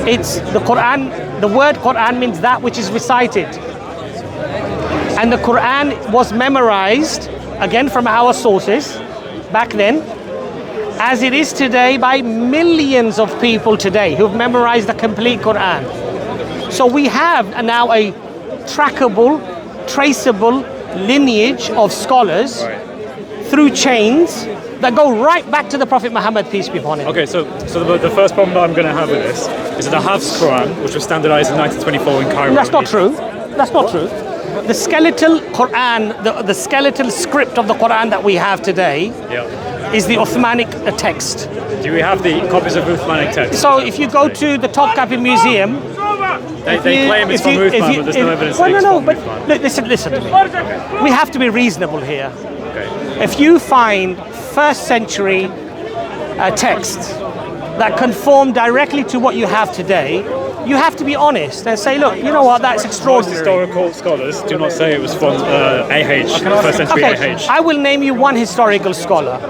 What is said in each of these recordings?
It's the Quran. The word Quran means that which is recited. And the Quran was memorized, again from our sources, back then, as it is today by millions of people today who've memorized the complete Quran. So we have now a trackable, traceable lineage of scholars through chains that go right back to the Prophet Muhammad, peace be upon him. Okay, so the first problem that I'm going to have with this is that the Hafs Quran, which was standardized in 1924 in Cairo. That's not true. That's not true. The skeletal Quran, the skeletal script of the Quran that we have today is the Uthmanic text. Do we have the copies of Uthmanic text? So if you go to the Topkapi Museum, they claim it's from Uthman, but there's no evidence that it's from Uthman. But listen to me. We have to be reasonable here. Okay. If you find first century texts that conform directly to what you have today, you have to be honest and say, look, you know what, that's extraordinary. Most historical scholars do not say it was from first century AH. I will name you one historical scholar,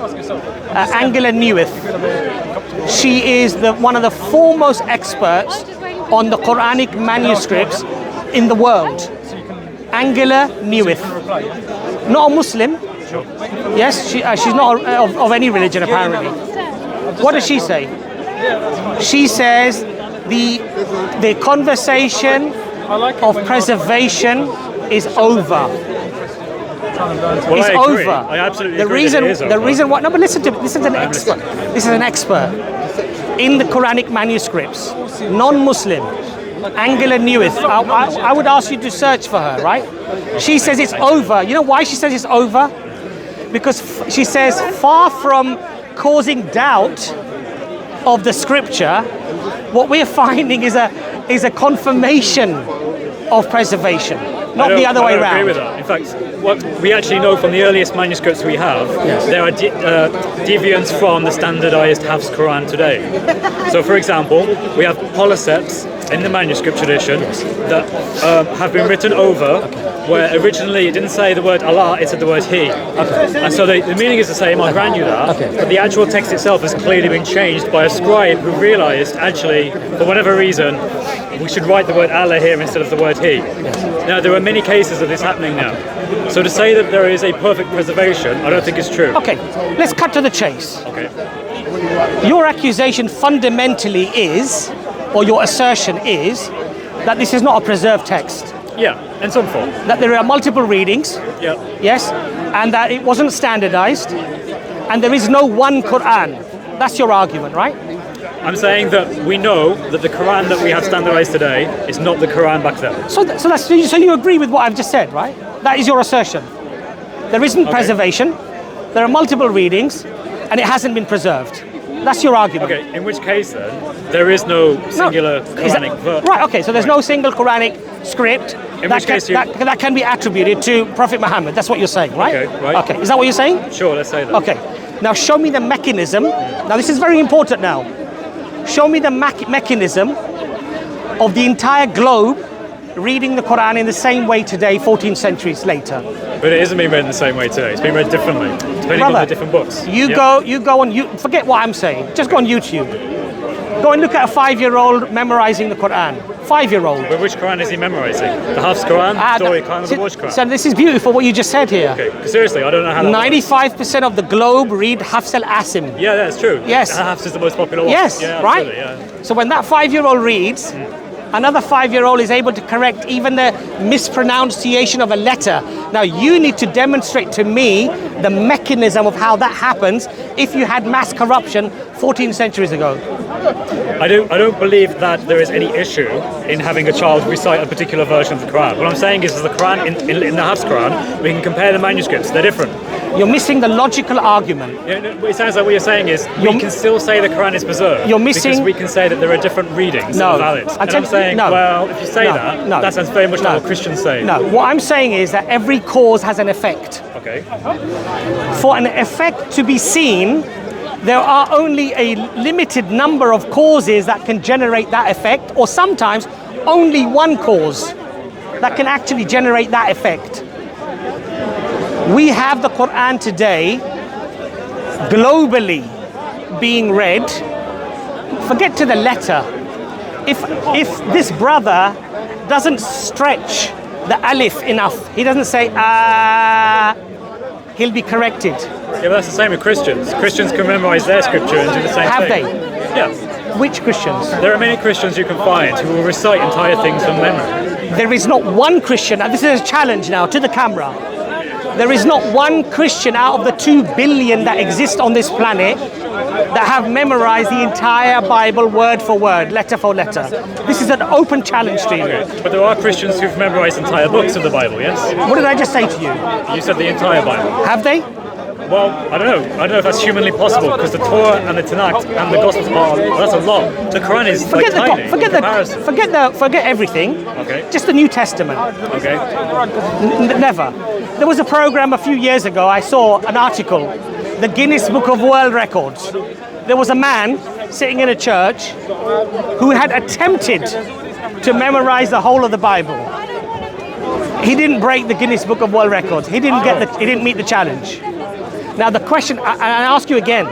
Angela Newith. She is one of the foremost experts on the Quranic manuscripts in the world. Angela Newith. Not a Muslim. Yes, she's not of any religion apparently. What does she say? She says the conversation of preservation is over. Well, it's over. I absolutely agree. The reason why? No, but listen to an expert. This is an expert in the Quranic manuscripts, non-Muslim. Angela Newith. I would ask you to search for her, right? She says it's over. You know why she says it's over? Because she says, far from causing doubt of the scripture, what we're finding is a confirmation of preservation, not the other way around. I agree with that. In fact, what we actually know from the earliest manuscripts we have, there are deviants from the standardized Hafs Quran today. So, for example, we have polyceps in the manuscript tradition that have been written over, where originally it didn't say the word Allah, it said the word He. And so the meaning is the same, I'll grant you that, but the actual text itself has clearly been changed by a scribe who realized, actually, for whatever reason, we should write the word Allah here instead of the word He. Now, there are many cases of this happening now. So to say that there is a perfect preservation, I don't think is true. Okay, let's cut to the chase. Okay. Your accusation fundamentally is, or your assertion is, that this is not a preserved text. Yeah, in some form. That there are multiple readings. Yeah. Yes, and that it wasn't standardized, and there is no one Quran. That's your argument, right? I'm saying that we know that the Quran that we have standardized today is not the Quran back then. So you agree with what I've just said, right? That is your assertion. There isn't preservation. There are multiple readings, and it hasn't been preserved. That's your argument. Okay, in which case then, there is no singular Quranic verse. Right, okay, so there's no single Quranic script that can be attributed to Prophet Muhammad. That's what you're saying, right? Okay, right. Okay, is that what you're saying? Sure, let's say that. Okay, now show me the mechanism. Now this is very important now. Show me the mechanism of the entire globe reading the Quran in the same way today, 14 centuries later. But it isn't being read in the same way today. It's being read differently, depending on the different books. You go on. Forget what I'm saying. Just go on YouTube. Go and look at a 5-year-old memorizing the Quran. 5-year-old. But which Quran is he memorizing? The Hafs Quran, the Story Quran, or the Watch Quran? So this is beautiful what you just said here. Okay, seriously, I don't know how that 95% of the globe read Hafs al-Asim. Yeah, that's true. Yes. Hafs is the most popular one. Yes, yeah, right? Yeah. So when that 5-year-old reads, another 5-year-old is able to correct even the mispronunciation of a letter. Now you need to demonstrate to me the mechanism of how that happens if you had mass corruption 14 centuries ago. I don't believe that there is any issue in having a child recite a particular version of the Quran. What I'm saying is the Quran, in the Hafs Quran, we can compare the manuscripts, they're different. You're missing the logical argument. Yeah, no, it sounds like what you're saying is we can still say the Quran is preserved. You're missing... Because we can say that there are different readings that are valid. And I'm saying, well, if you say that sounds very much like what Christians say. No, what I'm saying is that every cause has an effect. Okay. For an effect to be seen, there are only a limited number of causes that can generate that effect, or sometimes only one cause that can actually generate that effect. We have the Quran today globally being read. Forget to the letter. if this brother doesn't stretch the alif enough, he doesn't say he'll be corrected. Yeah, but that's the same with Christians. Christians can memorize their scripture and do the same Have thing. they? Yeah. Which Christians? There are many Christians you can find who will recite entire things from memory. There is not one Christian, and this is a challenge now to the camera. There is not one Christian out of the 2 billion that exist on this planet that have memorized the entire Bible word for word, letter for letter. This is an open challenge to you. Okay. But there are Christians who've memorized entire books of the Bible, yes? What did I just say to you? You said the entire Bible. Have they? Well, I don't know. I don't know if that's humanly possible because the Torah and the Tanakh and the Gospels that's a lot. The Quran is like tiny in comparison. Forget everything. Okay. Just the New Testament. Okay. Never. There was a program a few years ago. I saw an article, the Guinness Book of World Records. There was a man sitting in a church who had attempted to memorize the whole of the Bible. He didn't break the Guinness Book of World Records. He didn't meet the challenge. Now the question, I ask you again,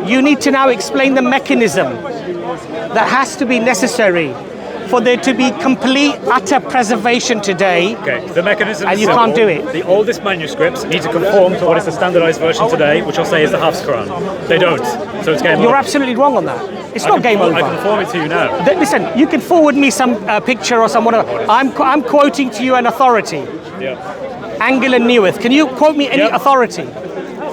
you need to now explain the mechanism that has to be necessary for there to be complete, utter preservation today. Okay, the mechanism and is you simple. can't do it. The oldest manuscripts need to conform to what is the standardized version today, which I'll say is the Hafs Quran. They don't, so it's game over. You're absolutely wrong on that. It's not game over. I can form it to you now. Listen, you can forward me some picture or some whatever. I'm quoting to you an authority. Yeah. Angle and Newith. Can you quote me any authority?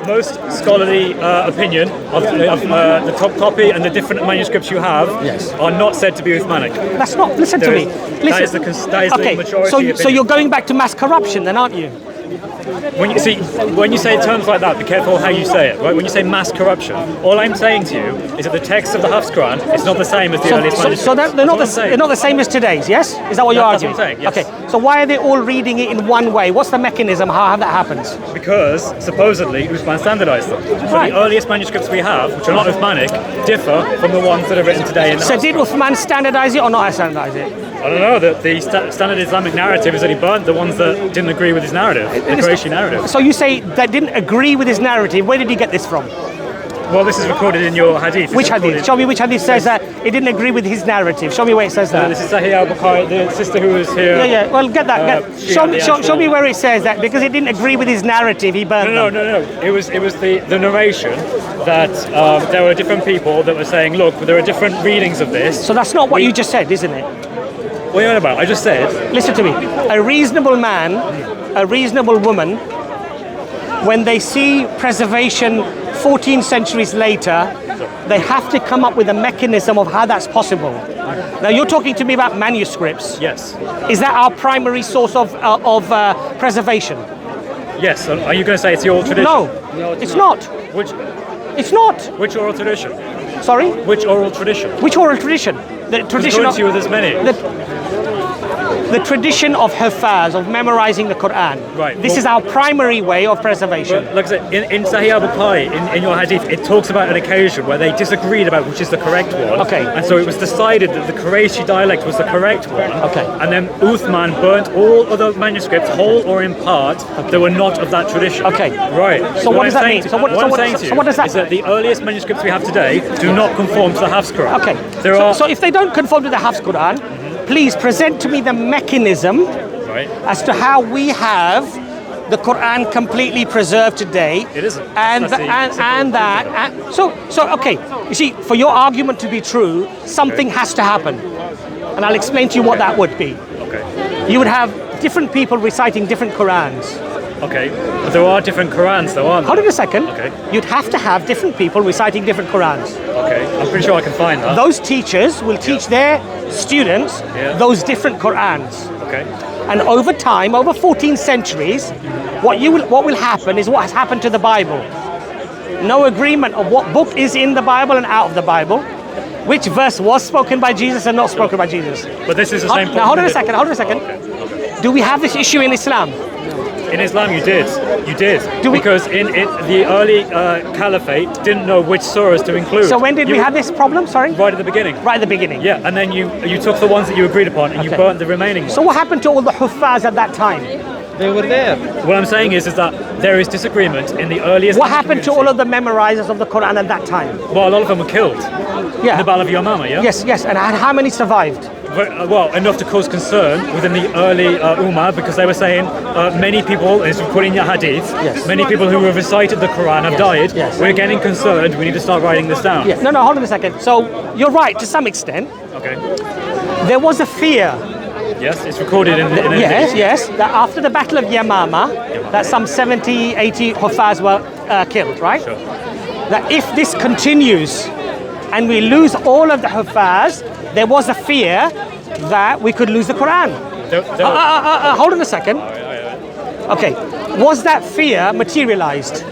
Most scholarly opinion of the top copy and the different manuscripts you have are not said to be Uthmanic. That's not. Listen to me. Listen. That is the majority opinion. So you're going back to mass corruption, then, aren't you? When you say terms like that, be careful how you say it. Right? When you say mass corruption, all I'm saying to you is that the text of the Hafs Quran is not the same as the earliest manuscripts. So they're not the same as today's. Yes, is that what you're arguing? That's what I'm saying. Yes. Okay. So why are they all reading it in one way? What's the mechanism? How that happens? Because supposedly Uthman standardized them. So Right. the earliest manuscripts we have, which are not Uthmanic, differ from the ones that are written today in the So Hafs did Quran. Uthman standardize it or not standardize it? I don't know. The standard Islamic narrative is that he burnt the ones that didn't agree with his narrative, the Qurayshi narrative. So you say that didn't agree with his narrative. Where did he get this from? Well, this is recorded in your hadith. Which hadith? Show me which hadith says that it didn't agree with his narrative. Show me where it says that. This is Sahih al-Bukhari, the sister who was here. Yeah. Well, get that. Show me where it says that because it didn't agree with his narrative. He burned them. No. It was the narration that there were different people that were saying, look, there are different readings of this. So that's not what you just said, isn't it? What are you on about? I just said. Listen to me. A reasonable man, a reasonable woman, when they see preservation 14 centuries later, they have to come up with a mechanism of how that's possible. Now you're talking to me about manuscripts. Yes. Is that our primary source of preservation? Yes. Are you going to say it's the oral tradition? No, it's not. It's not. Which oral tradition? Sorry? Which oral tradition? Which oral tradition? The tradition of you, there's many. The tradition of Hafaz, of memorizing the Quran. Right. This is our primary way of preservation. But like I said, in Sahih al-Bukhari, in your hadith, it talks about an occasion where they disagreed about which is the correct one. Okay. And so it was decided that the Qurayshi dialect was the correct one. Okay. And then Uthman burnt all other manuscripts, whole or in part, that were not of that tradition. Okay. Right. So what does that mean? So what I'm saying to you what does that is that the earliest manuscripts we have today do not conform to the Hafs Quran. Okay. So if they don't conform to the Hafs Quran, please present to me the mechanism as to how we have the Quran completely preserved today. It isn't. So okay. You see, for your argument to be true, something has to happen, and I'll explain to you what that would be. Okay. You would have different people reciting different Qurans. Okay. But there are different Qurans, though, aren't there? Hold on a second. Okay. You'd have to have different people reciting different Qurans. Okay. I'm pretty sure I can find that. Those teachers will teach their students those different Qurans. Okay. And over time, over 14 centuries, what will happen is what has happened to the Bible. No agreement of what book is in the Bible and out of the Bible, which verse was spoken by Jesus and not spoken by Jesus. But this is the same. Now hold on a second. Okay. Do we have this issue in Islam? In Islam, you did. Because in the early caliphate didn't know which surahs to include. So when did we have this problem? Sorry. Right at the beginning. Right at the beginning. Yeah, and then you took the ones that you agreed upon and you burnt the remaining ones. So what happened to all the huffaz at that time? They were there. What I'm saying is that there is disagreement in the earliest. What happened to all of the memorizers of the Quran at that time? Well, a lot of them were killed. Yeah. In the Battle of Yamama, yeah? Yes, and how many survived? Well, enough to cause concern within the early Ummah, because they were saying many people, it's according to Hadith, Yes. many people who have recited the Quran have died. Yes. We're getting concerned, we need to start writing this down. Yeah. No, hold on a second. So you're right to some extent. Okay. There was a fear. Yes, it's recorded in the Yes, that after the Battle of Yamama, that some 70, 80 Hufaz were killed, right? Sure. That if this continues and we lose all of the Hufaz, there was a fear that we could lose the Quran. Hold on a second. Okay, was that fear materialized?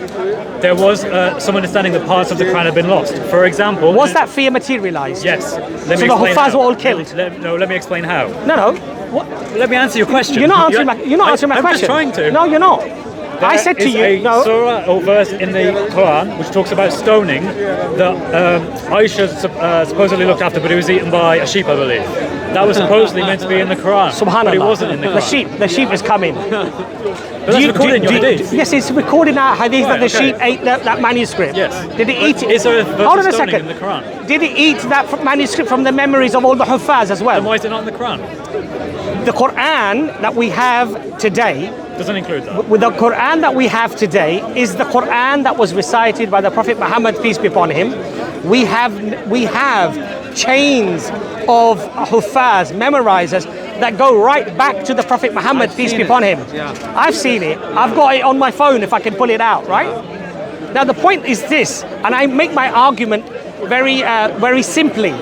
There was some understanding that parts of the Quran had been lost. For example... Was that fear materialized? Yes. So the Hufaz were all killed? Let me explain how. No. What? Let me answer your question. You're not answering my question. I'm just trying to. No, you're not. I said to you, no. Surah or verse in the Quran which talks about stoning that Aisha supposedly looked after, but it was eaten by a sheep, I believe. That was supposedly meant to be in the Quran. Subhanallah. But it wasn't in the Quran. The sheep is coming. But that's recorded in your hadith. Yes, it's recorded in our hadith that the okay. sheep ate that manuscript. Yes. Did it eat it? Is there a verse Hold of on a stoning second. in the Quran? Did it eat that manuscript from the memories of all the Hufaz as well? Then why is it not in the Quran? The Quran that we have today, Doesn't include that. with the Quran that we have today, is the Quran that was recited by the Prophet Muhammad, peace be upon him. We have chains of Hufaz, memorizers, that go right back to the Prophet Muhammad, peace be upon him. Yeah. I've seen it. I've got it on my phone if I can pull it out, right? Now the point is this, and I make my argument very simply.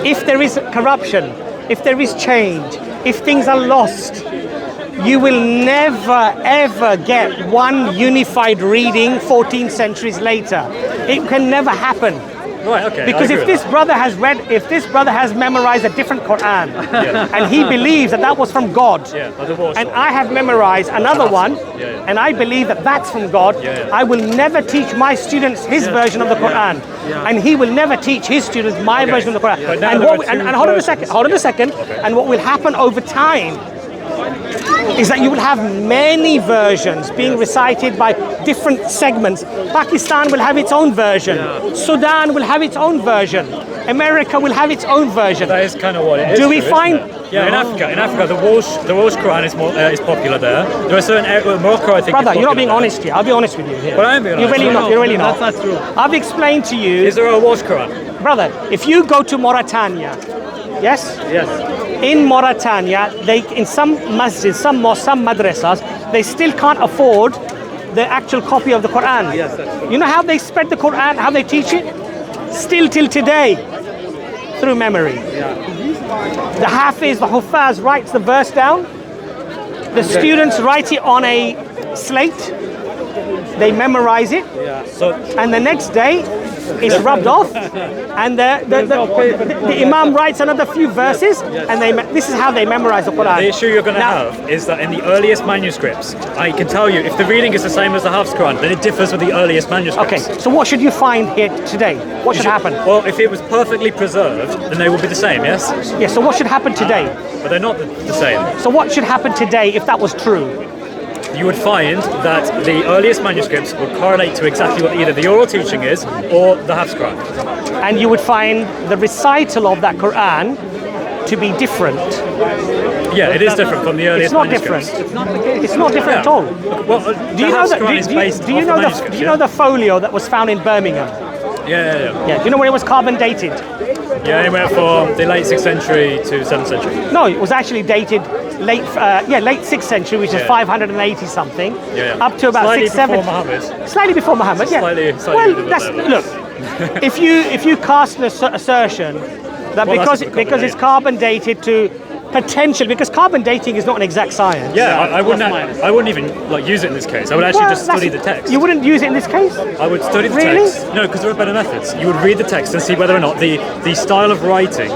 If there is corruption, if there is change, if things are lost, you will never ever get one unified reading 14 centuries later. It can never happen. Right, okay. Because if this brother has memorized a different Quran, and he believes that was from God, and I have memorized another one, and I believe that that's from God, I will never teach my students his version of the Quran, and he will never teach his students my version of the Quran. And hold on a second, and what will happen over time is that you will have many versions being recited by different segments. Pakistan will have its own version. Sudan will have its own version. America will have its own version. That is kind of what it is. Do we find? Yeah, in Africa, the Welsh Quran is popular there. There are certain areas, Morocco, I think. Brother, you're not being honest here. I'll be honest with you here. Well, I am being honest. You're really not. That's not true. I've explained to you. Is there a Welsh Quran? Brother, if you go to Mauritania, yes? Yes. In Mauritania, in some masjids, some mosques, some madrasas, they still can't afford the actual copy of the Quran. Yes, that's true. You know how they spread the Quran, how they teach it? Still till today, through memory. The Hafiz, the Hufaz writes the verse down. The students write it on a slate. They memorize it. And the next day, it's rubbed off, and the Imam writes another few verses, and this is how they memorize the Quran. The issue you're going to have is that in the earliest manuscripts, I can tell you, if the reading is the same as the Hafs Quran, then it differs with the earliest manuscripts. Okay, so what should you find here today? What should happen? Well, if it was perfectly preserved, then they would be the same, yes? Yeah, so what should happen today? But they're not the same. So what should happen today if that was true? You would find that the earliest manuscripts would correlate to exactly what either the oral teaching is or the Hafs Quran. And you would find the recital of that Quran to be different. Yeah, it is different from the earliest manuscripts. It's not different. It's not different at all. Well, do you know the folio that was found in Birmingham? Yeah. Do you know when it was carbon dated? Yeah, anywhere from the late 6th century to 7th century. No, it was actually dated late 6th century, which is 580 something, up to about slightly 6, 7. Before Muhammad. Slightly before Muhammad, yeah. Slightly look, if you cast an assertion that because it's carbon dated to potential, because carbon dating is not an exact science. Yeah, I wouldn't even use it in this case. I would actually just study the text. You wouldn't use it in this case? I would study the text. No, because there are better methods. You would read the text and see whether or not the style of writing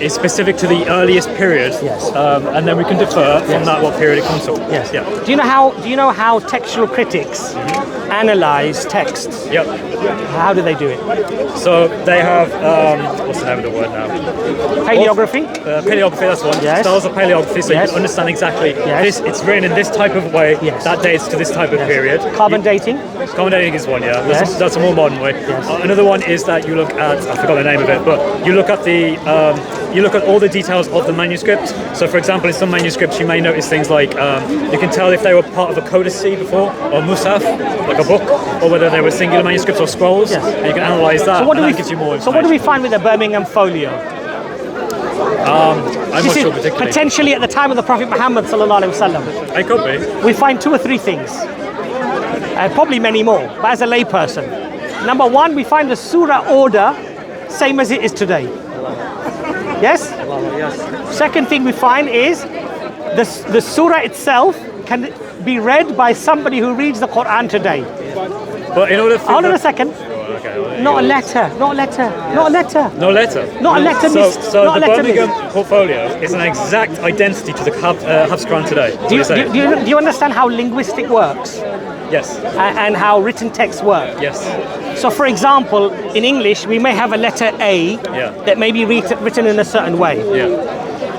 is specific to the earliest period. Yes. And then we can defer from that what period it comes from. Yes. Yeah. Do you know how textual critics analyze texts? Yep. How do they do it? So they have what's the name of the word now? Paleography. Paleography. That's one. styles of paleography, so you can understand exactly this. It's written in this type of way. That dates to this type of period. Carbon dating. Carbon dating is one, That's a more modern way. Another one is that you look at, I forgot the name of it, but you look at the you look at all the details of the manuscript. So, for example, in some manuscripts, you may notice things like you can tell if they were part of a codice before, or mushaf, like a book, or whether they were singular manuscripts or scrolls. And you can analyse that. And that gives you more information. So, what do we find with the Birmingham folio? I'm not sure particularly. Potentially at the time of the Prophet Muhammad sallallahu alaihi wasallam. It could be. We find 2 or 3 things, probably many more. But as a layperson, number one, we find the surah order same as it is today. Yes. Second thing we find is the surah itself can be read by somebody who reads the Quran today. But in order for hold on a second. Not a letter. Not a letter. Not a letter. No letter. Not a letter. So the Birmingham portfolio is an exact identity to the Hafs Quran today. Do you understand how linguistic works? Yes. And how written texts work? Yes. So, for example, in English, we may have a letter A that may be written in a certain way.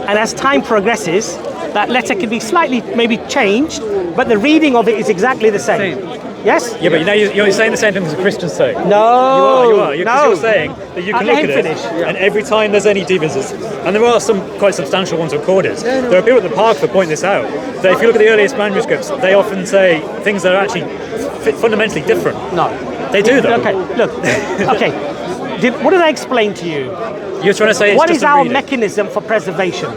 And as time progresses, that letter can be slightly maybe changed, but the reading of it is exactly the same. Yes? Yeah, but now you're saying the same thing as the Christians say. No. You are. You're saying that you can look at it, and every time there's any deviances, and there are some quite substantial ones recorded, there are people at the park that point this out, that if you look at the earliest manuscripts, they often say things that are actually fundamentally different. No. They do, though. Okay, look. Okay. What did I explain to you? You're trying to say it's what just is our mechanism for preservation?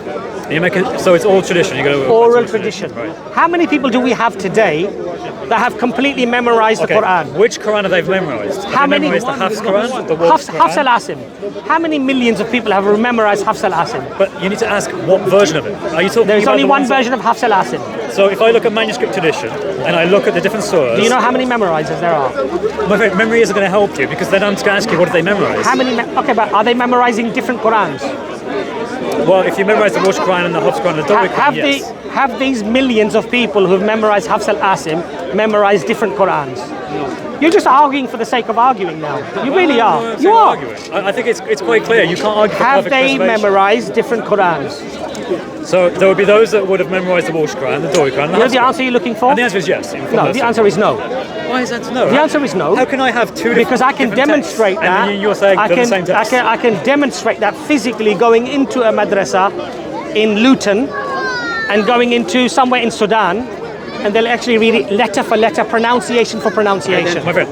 So it's all tradition. You go oral tradition. Right. How many people do we have today that have completely memorized the Quran? Which Quran have they memorized? How many? Memorized the Hafs Quran, the Hafs al-Asim. How many millions of people have memorized Hafs al-Asim? But you need to ask what version of it. Are you talking? There's only one version of Hafs al-Asim. So if I look at manuscript tradition and I look at the different surahs, do you know how many memorizers there are? My friend, memory isn't going to help you because then I'm just going to ask you what did they memorize? How many? Okay, but are they memorizing different Qurans? Well, if you memorize the Warsh Quran and the Hafs Quran and the Dawah Quran, yes. Have these millions of people who've memorized Hafs al-Asim memorized different Qurans? You're just arguing for the sake of arguing now. You really are. You are. I think it's quite clear. You can't argue for have they memorized different Qurans? So there would be those that would have memorized the Warsh Quran, the Dawah Quran. You know the answer you're looking for? And the answer is yes. No, the answer is no. Why is that no? The answer is no. How can I have two different Because I can demonstrate that. And you're saying they're the same text. I can demonstrate that physically going into a madrasa in Luton and going into somewhere in Sudan, and they'll actually read it letter for letter, pronunciation for pronunciation. My friend,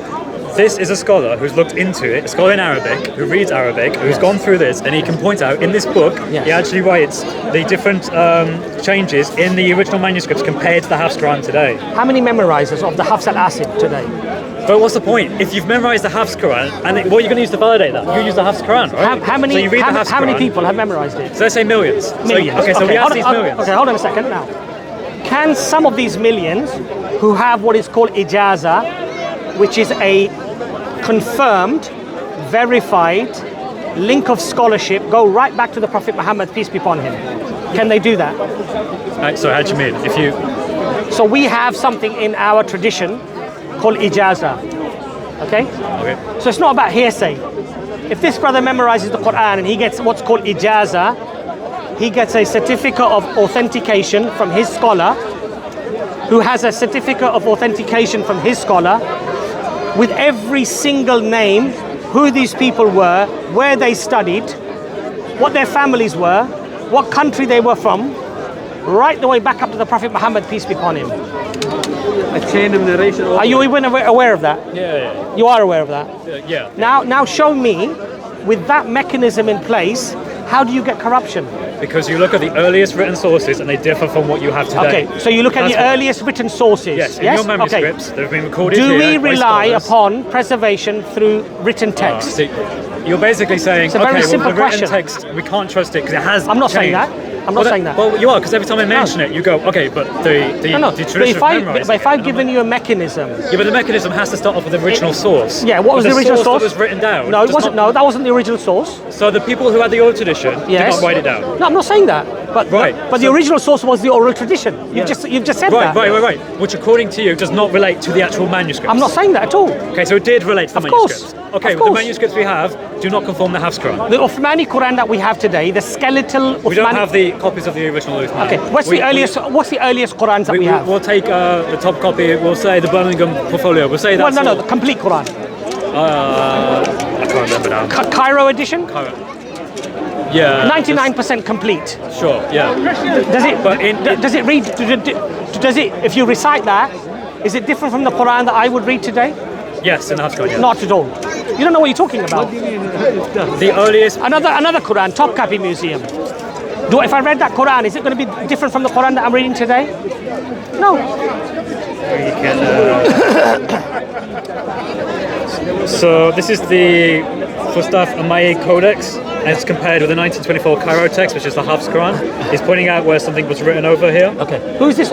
this is a scholar who's looked into it, a scholar in Arabic, who reads Arabic, who's gone through this, and he can point out in this book, he actually writes the different changes in the original manuscripts compared to the Hafs Quran today. How many memorizers of the Hafs al-Asim today? But what's the point? If you've memorized the Hafs Quran, and what are you going to use to validate that? You use the Hafs Quran, right? How many? So you read the Hafs how many Quran, people have memorized it? So let's say millions. Millions. So we ask these millions. Okay, hold on a second now. Can some of these millions who have what is called ijaza, which is a confirmed, verified link of scholarship, go right back to the Prophet Muhammad, peace be upon him? Can they do that? So how do you mean? If you... So we have something in our tradition called ijaza. Okay? So it's not about hearsay. If this brother memorizes the Quran and he gets what's called ijaza, he gets a certificate of authentication from his scholar, who has a certificate of authentication from his scholar, with every single name, who these people were, where they studied, what their families were, what country they were from, right the way back up to the Prophet Muhammad, peace be upon him. A chain of narration. Are you even aware of that? Yeah. You are aware of that? Yeah. Now show me, with that mechanism in place, how do you get corruption? Because you look at the earliest written sources and they differ from what you have today. Okay, so you look at the earliest written sources. Yes, in your manuscripts, they've been recorded here. Do we rely upon preservation through written text? You're basically saying, it's a very simple the written text, we can't trust it because it has I'm not changed. saying that. I'm not saying that. Well, you are, because every time I mention it, you go, okay, but the tradition but if I've given you a mechanism... Yeah, but the mechanism has to start off with the original source. Yeah, what was the original source? That was written down. No, it wasn't. No, that wasn't the original source. So the people who had the old tradition did not write it down. No, I'm not saying that. But Right. but the original source was the oral tradition. You've just said that. Right. Which, according to you, does not relate to the actual manuscripts. I'm not saying that at all. Okay, so it did relate to the Of course. manuscripts. Okay, Of well, the course. manuscripts we have do not conform the Hafs Quran. The Uthmani Quran that we have today, the skeletal Uthmani. We don't have the copies of the original Uthmani. Okay, what's the earliest Qurans that we have? We'll take the top copy. We'll say the Birmingham portfolio. We'll say that's Well, no, the complete Quran. I can't remember now. Cairo edition. Yeah. 99% complete. Sure. Yeah. Does it? But does it read? Does it? If you recite that, is it different from the Quran that I would read today? Yes, in Hafs Quran. Yeah. Not at all. You don't know what you're talking about. The earliest. Another Quran, Topkapi Museum. If I read that Quran, is it going to be different from the Quran that I'm reading today? No. We can, so this is the Fustaf Umayyad Codex, and it's compared with the 1924 Cairo text, which is the Hafs Quran. He's pointing out where something was written over here. Okay. Who's this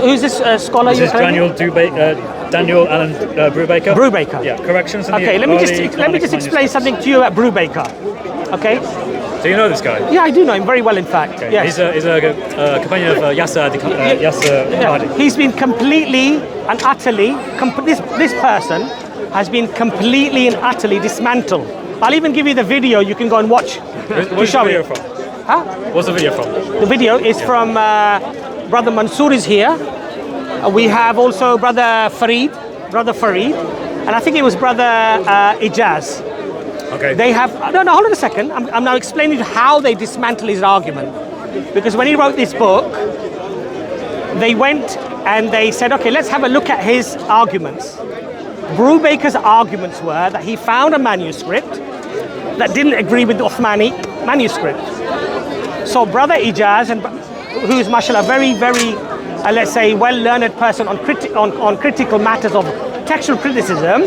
scholar? This is Daniel Allen Brubaker. Brubaker. Yeah. Corrections. In Okay. the Let me just explain something to you about Brubaker. Okay. Do you know this guy? Yeah, I do know him very well. In fact. Okay. Yes. He's a companion of Yasser Hadi. He's been completely and utterly. This person has been completely and utterly dismantled. I'll even give you the video. You can go and watch. What's the video from? Huh? What's the video from? The video is from Brother Mansour is here. We have also Brother Farid, and I think it was Brother Ijaz. Okay. They have, no, hold on a second. I'm now explaining how they dismantle his argument. Because when he wrote this book, they went and they said, okay, let's have a look at his arguments. Brubaker's arguments were that he found a manuscript that didn't agree with the Uthmani manuscript. So Brother Ijaz, who's mashallah very, very, let's say, well-learned person on critical matters of textual criticism,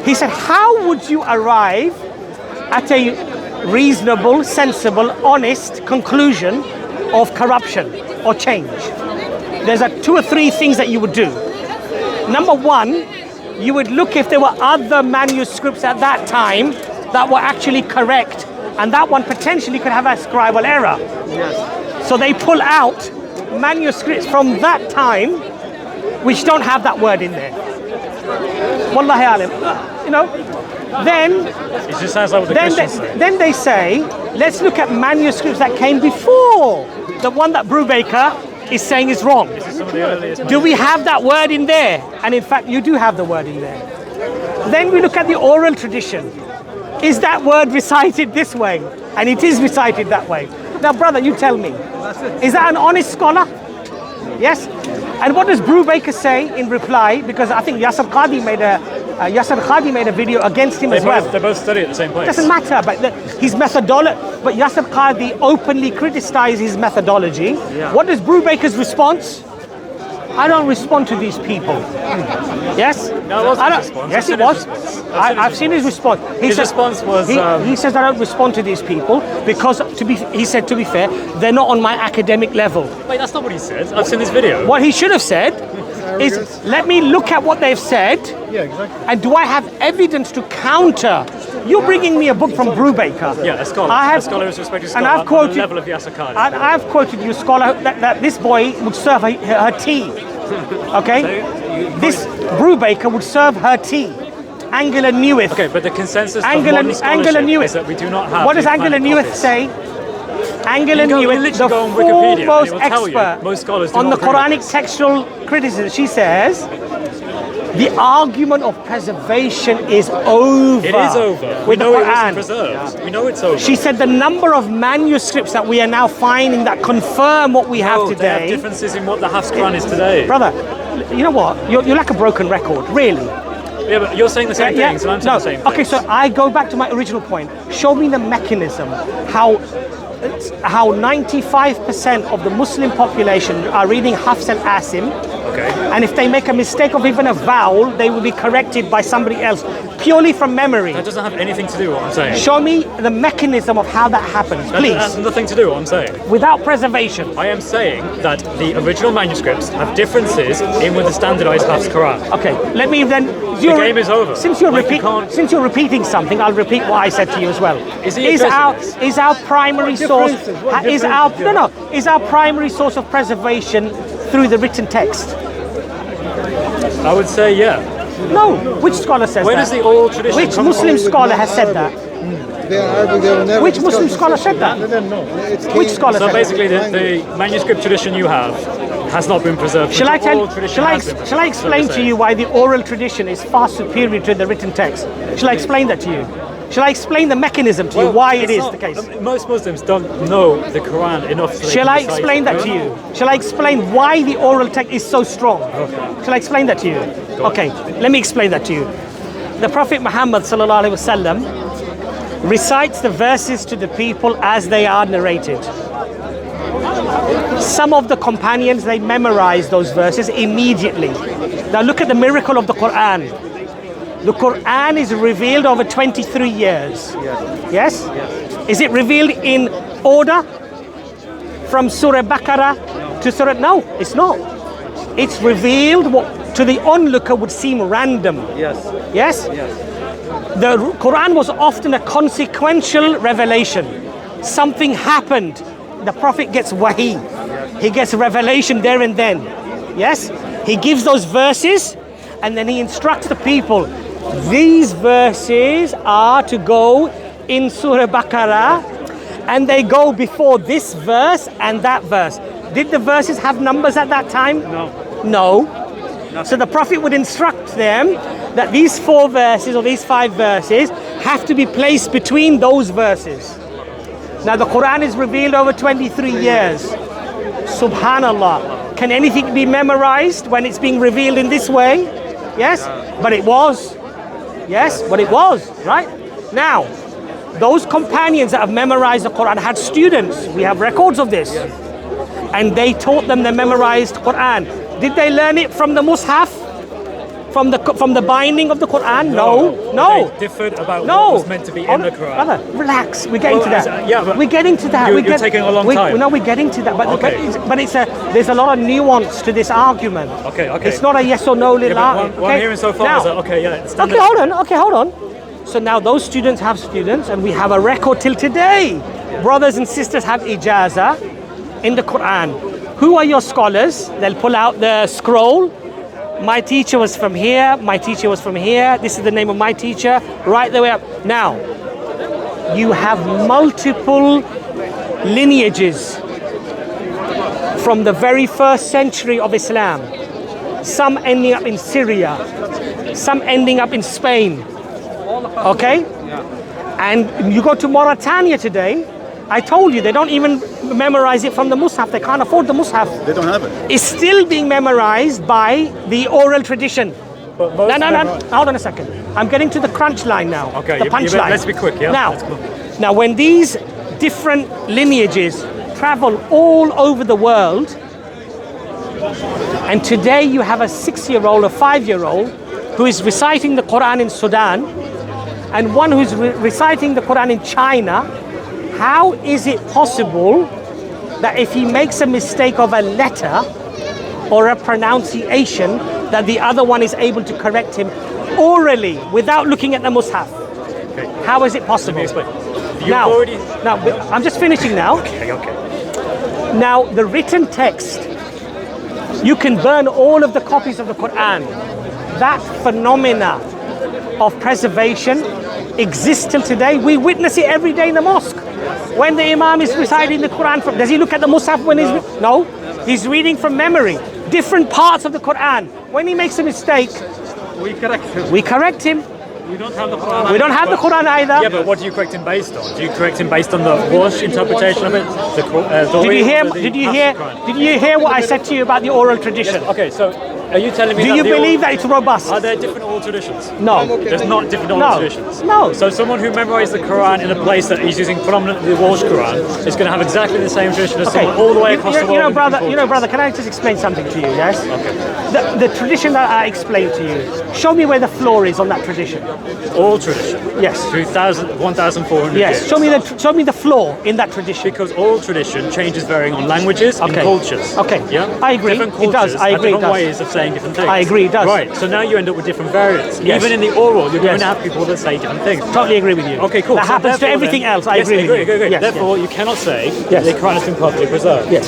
he said, how would you arrive at a reasonable, sensible, honest conclusion of corruption or change? There's 2 or 3 things that you would do. Number one, you would look if there were other manuscripts at that time that were actually correct, and that one potentially could have a scribal error. Yes. So they pull out manuscripts from that time which don't have that word in there. Wallahi alim. You know, then It just sounds like what the Christians say. then they say, let's look at manuscripts that came before the one that Brubaker is saying is wrong. This is some of the earliest. Do we have that word in there? And in fact, you do have the word in there. Then we look at the oral tradition. Is that word recited this way? And it is recited that way. Now, brother, you tell me. Is that an honest scholar? Yes? And what does Brubaker say in reply? Because I think Yasser Qadi made a video against him as well. They both study at the same place. Doesn't matter, but his methodology. But Yasser Qadi openly criticized his methodology. Yeah. What is Brubaker's response? I don't respond to these people. Yes? No, it wasn't his response. Yes, it was. I've seen his response. His response was... He says, I don't respond to these people because, to be fair, they're not on my academic level. Wait, that's not what he said. I've seen this video. What he should have said is, let me look at what they've said. Yeah, exactly. And do I have evidence to counter? You're bringing me a book from Brubaker. Yeah, a scholar. A scholar is respected scholar and I've quoted, on the level of Yasser Qadi. And I've quoted you, scholar, that this boy would serve her tea. Okay? This Brubaker would serve her tea. Angela Newith. Okay, but the consensus Angela of modern scholarship Newith. is that we do not have... What does Angela Newith say? Angela Newith, the foremost expert on the Quranic textual criticism, she says, the argument of preservation is over. It is over. We know it wasn't preserved. We know it's over. She said the number of manuscripts that we are now finding that confirm what we have today. They have differences in what the Hafs Quran is today. Brother, you know what? You're like a broken record, really. Yeah, but you're saying the same thing, so I'm saying the same thing. Okay, so I go back to my original point. Show me the mechanism, how 95% of the Muslim population are reading Hafs and Asim. Okay. And if they make a mistake of even a vowel, they will be corrected by somebody else. purely from memory. That doesn't have anything to do with what I'm saying. Show me the mechanism of how that happens, That has please. nothing to do with what I'm saying. Without preservation. I am saying that the original manuscripts have differences in with the standardized Hafs Quran. Okay, let me then. The game is over. Since you're Like, you can't- since you're repeating something, I'll repeat what I said to you as well. Is he Is addressing this? our primary source is our primary source of preservation through the written text? I would say yeah. No. Which scholar says Where that? does the oral tradition Which come Muslim from? scholar has said that? They are Arabic, they will never Which discuss Muslim this scholar issue. said that? It's Which scholar So said that? basically, the manuscript tradition you have has not been preserved. Shall I The tell? oral tradition Shall I? has been Shall I preserved, so explain to to say. you why the oral tradition is far superior to the written text? Shall I explain that to you? Shall I explain the mechanism to you why it it's is not- the case? Most Muslims don't know the Quran enough. So they Shall can I decide- explain that to you? Shall I explain why the oral text is so strong? Shall I explain that to you? Okay, let me explain that to you. The Prophet Muhammad sallallahu alaihi wasallam recites the verses to the people as they are narrated. Some of the companions, they memorize those verses immediately. Now look at the miracle of the Quran. The Quran is revealed over 23 years. Yes? Is it revealed in order? From Surah Baqarah to Surah... No, it's not. It's revealed what to the onlooker would seem random. Yes. Yes? The Quran was often a consequential revelation. Something happened. The Prophet gets wahi. He gets revelation there and then. Yes? He gives those verses and then he instructs the people. These verses are to go in Surah Baqarah and they go before this verse and that verse. Did the verses have numbers at that time? No. No. So the Prophet would instruct them that these 4 verses or these 5 verses have to be placed between those verses. Now the Quran is revealed over 23 years. Subhanallah. Can anything be memorized when it's being revealed in this way? Yes? But it was. Yes? But it was, right? Now, those companions that have memorized the Quran had students. We have records of this. And they taught them the memorized Quran. Did they learn it from the Mus'haf? From the binding of the Quran? No. They differed about No. what was meant to be in the Quran. Brother, relax. We're getting to Well, that. yeah, but we're getting to that. you're taking a long time. No, we're getting to that. But, Okay. there's a lot of nuance to this argument. Okay. It's not a yes or no Yeah, little but argument. what I'm hearing so far Now, is that, okay, yeah, it's standard. Okay, hold on. So now those students have students, and we have a record till today. Brothers and sisters have ijaza in the Quran. Who are your scholars? They'll pull out the scroll. My teacher was from here. My teacher was from here. This is the name of my teacher. Right the way up. Now, you have multiple lineages from the very first century of Islam. Some ending up in Syria. Some ending up in Spain. Okay? And you go to Mauritania today, I told you, they don't even memorize it from the Mus'haf. They can't afford the Mus'haf. They don't have it. It's still being memorized by the oral tradition. But most No. memorize- Hold on a second. I'm getting to the crunch line now. Okay, the you punch better- line. let's be quick, yeah? Now, Let's go. now, when these different lineages travel all over the world, and today you have a 6-year-old or 5-year-old who is reciting the Quran in Sudan, and one who's reciting the Quran in China, how is it possible that if he makes a mistake of a letter or a pronunciation, that the other one is able to correct him orally without looking at the Mus'haf? Okay. How is it possible? Let me explain. You've Now, already... I'm just finishing now. Okay. Now, the written text, you can burn all of the copies of the Quran. That phenomena of preservation exists till today. We witness it every day in the mosque. When the Imam is reciting the Quran, does he look at the Mus'haf when he's... No. He's reading from memory. Different parts of the Quran. When he makes a mistake, We correct him. we correct him. We don't have the Quran. We don't have the Quran either. Yeah, but what do you correct him based on? Do you correct him based on the Warsh interpretation of it? The Did you hear? Hafs Quran? Did you hear what I said to you about the oral tradition? Okay, so Are you telling me Do that you the believe that it's robust? Are there different oral traditions? No. There's not different oral No. traditions. No. So someone who memorized the Quran in a place that is using predominantly the Welsh Quran is going to have exactly the same tradition as someone all the way across the world. You know, brother, can I just explain something to you, yes? Okay. The tradition that I explained to you, show me where the floor is on that tradition. All tradition. Yes. 1,400 Yes. years. Show me the floor in that tradition. Because oral tradition changes varying on languages and cultures. Okay. Yeah? I agree. Different It cultures does. I have agree. It different does. ways of saying different things. I agree. It does. Right. So now you end up with different variants. Yes. Even in the oral, you're going Yes. to have people that say different things. Totally agree with you. Okay, cool. That So happens to therefore everything then- else. I Yes, agree with you. Agree. Yes, Therefore, you cannot say Yes. the Quran has been perfectly preserved. Yes.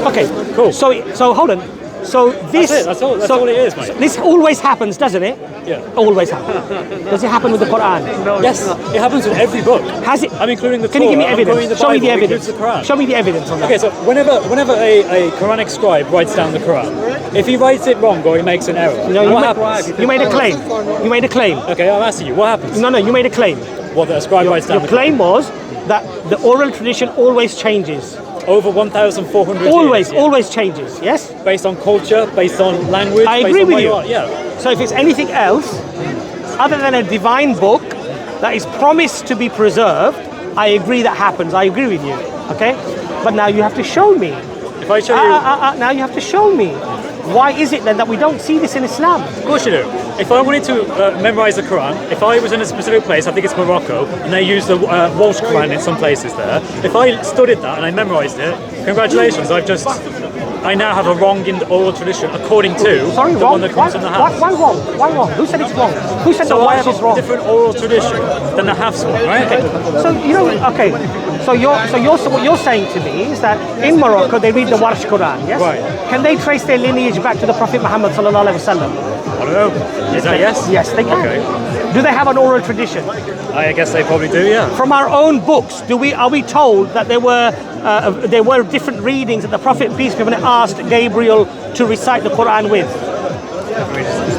Okay. Cool. So hold on. So this. That's it. That's all it is, mate. This always happens, doesn't it? Yeah. Always happens. Does it happen with the Quran? Yes, it happens with every book. Has it? I'm including the Can you give me Torah, I'm including evidence? the Show me the Bible, evidence. includes the Quran. Show me the evidence on that. Okay, so whenever a Quranic scribe writes down the Quran, if he writes it wrong or he makes an error, No, what happens? you made a claim. You made a claim. Okay, I'm asking you, what happens? No, you made a claim. What the scribe writes down Your claim was that the oral tradition always changes. over 1,400 Always, years. Yeah. always changes. Yes. Based on culture, based on language. I based agree on with where you. are. Yeah. So if it's anything else other than a divine book that is promised to be preserved, I agree that happens. I agree with you. Okay. But now you have to show me. If I show you, Now you have to show me. Why is it then that we don't see this in Islam? of course you do. If I wanted to memorize the Quran, if I was in a specific place, I think it's Morocco, and they use the Welsh Quran in some places there. If I studied that and I memorized it, congratulations! I now have a wrong in the oral tradition according to Sorry, the wrong. one that comes from the Hafs. Why wrong? Why wrong? Who said it's wrong? Who said So the I Welsh have is a wrong? different oral tradition than the Hafs one, right? So you know, okay. So what you're saying to me is that in Morocco they read the Warsh Quran, yes? Right. Can they trace their lineage back to the Prophet Muhammad sallallahu alaihi wasallam? I don't know. Is that yes? Yes, they can. Okay. Do they have an oral tradition? I guess they probably do, yeah. From our own books, are we told that there were different readings that the Prophet peace be upon him asked Gabriel to recite the Quran with?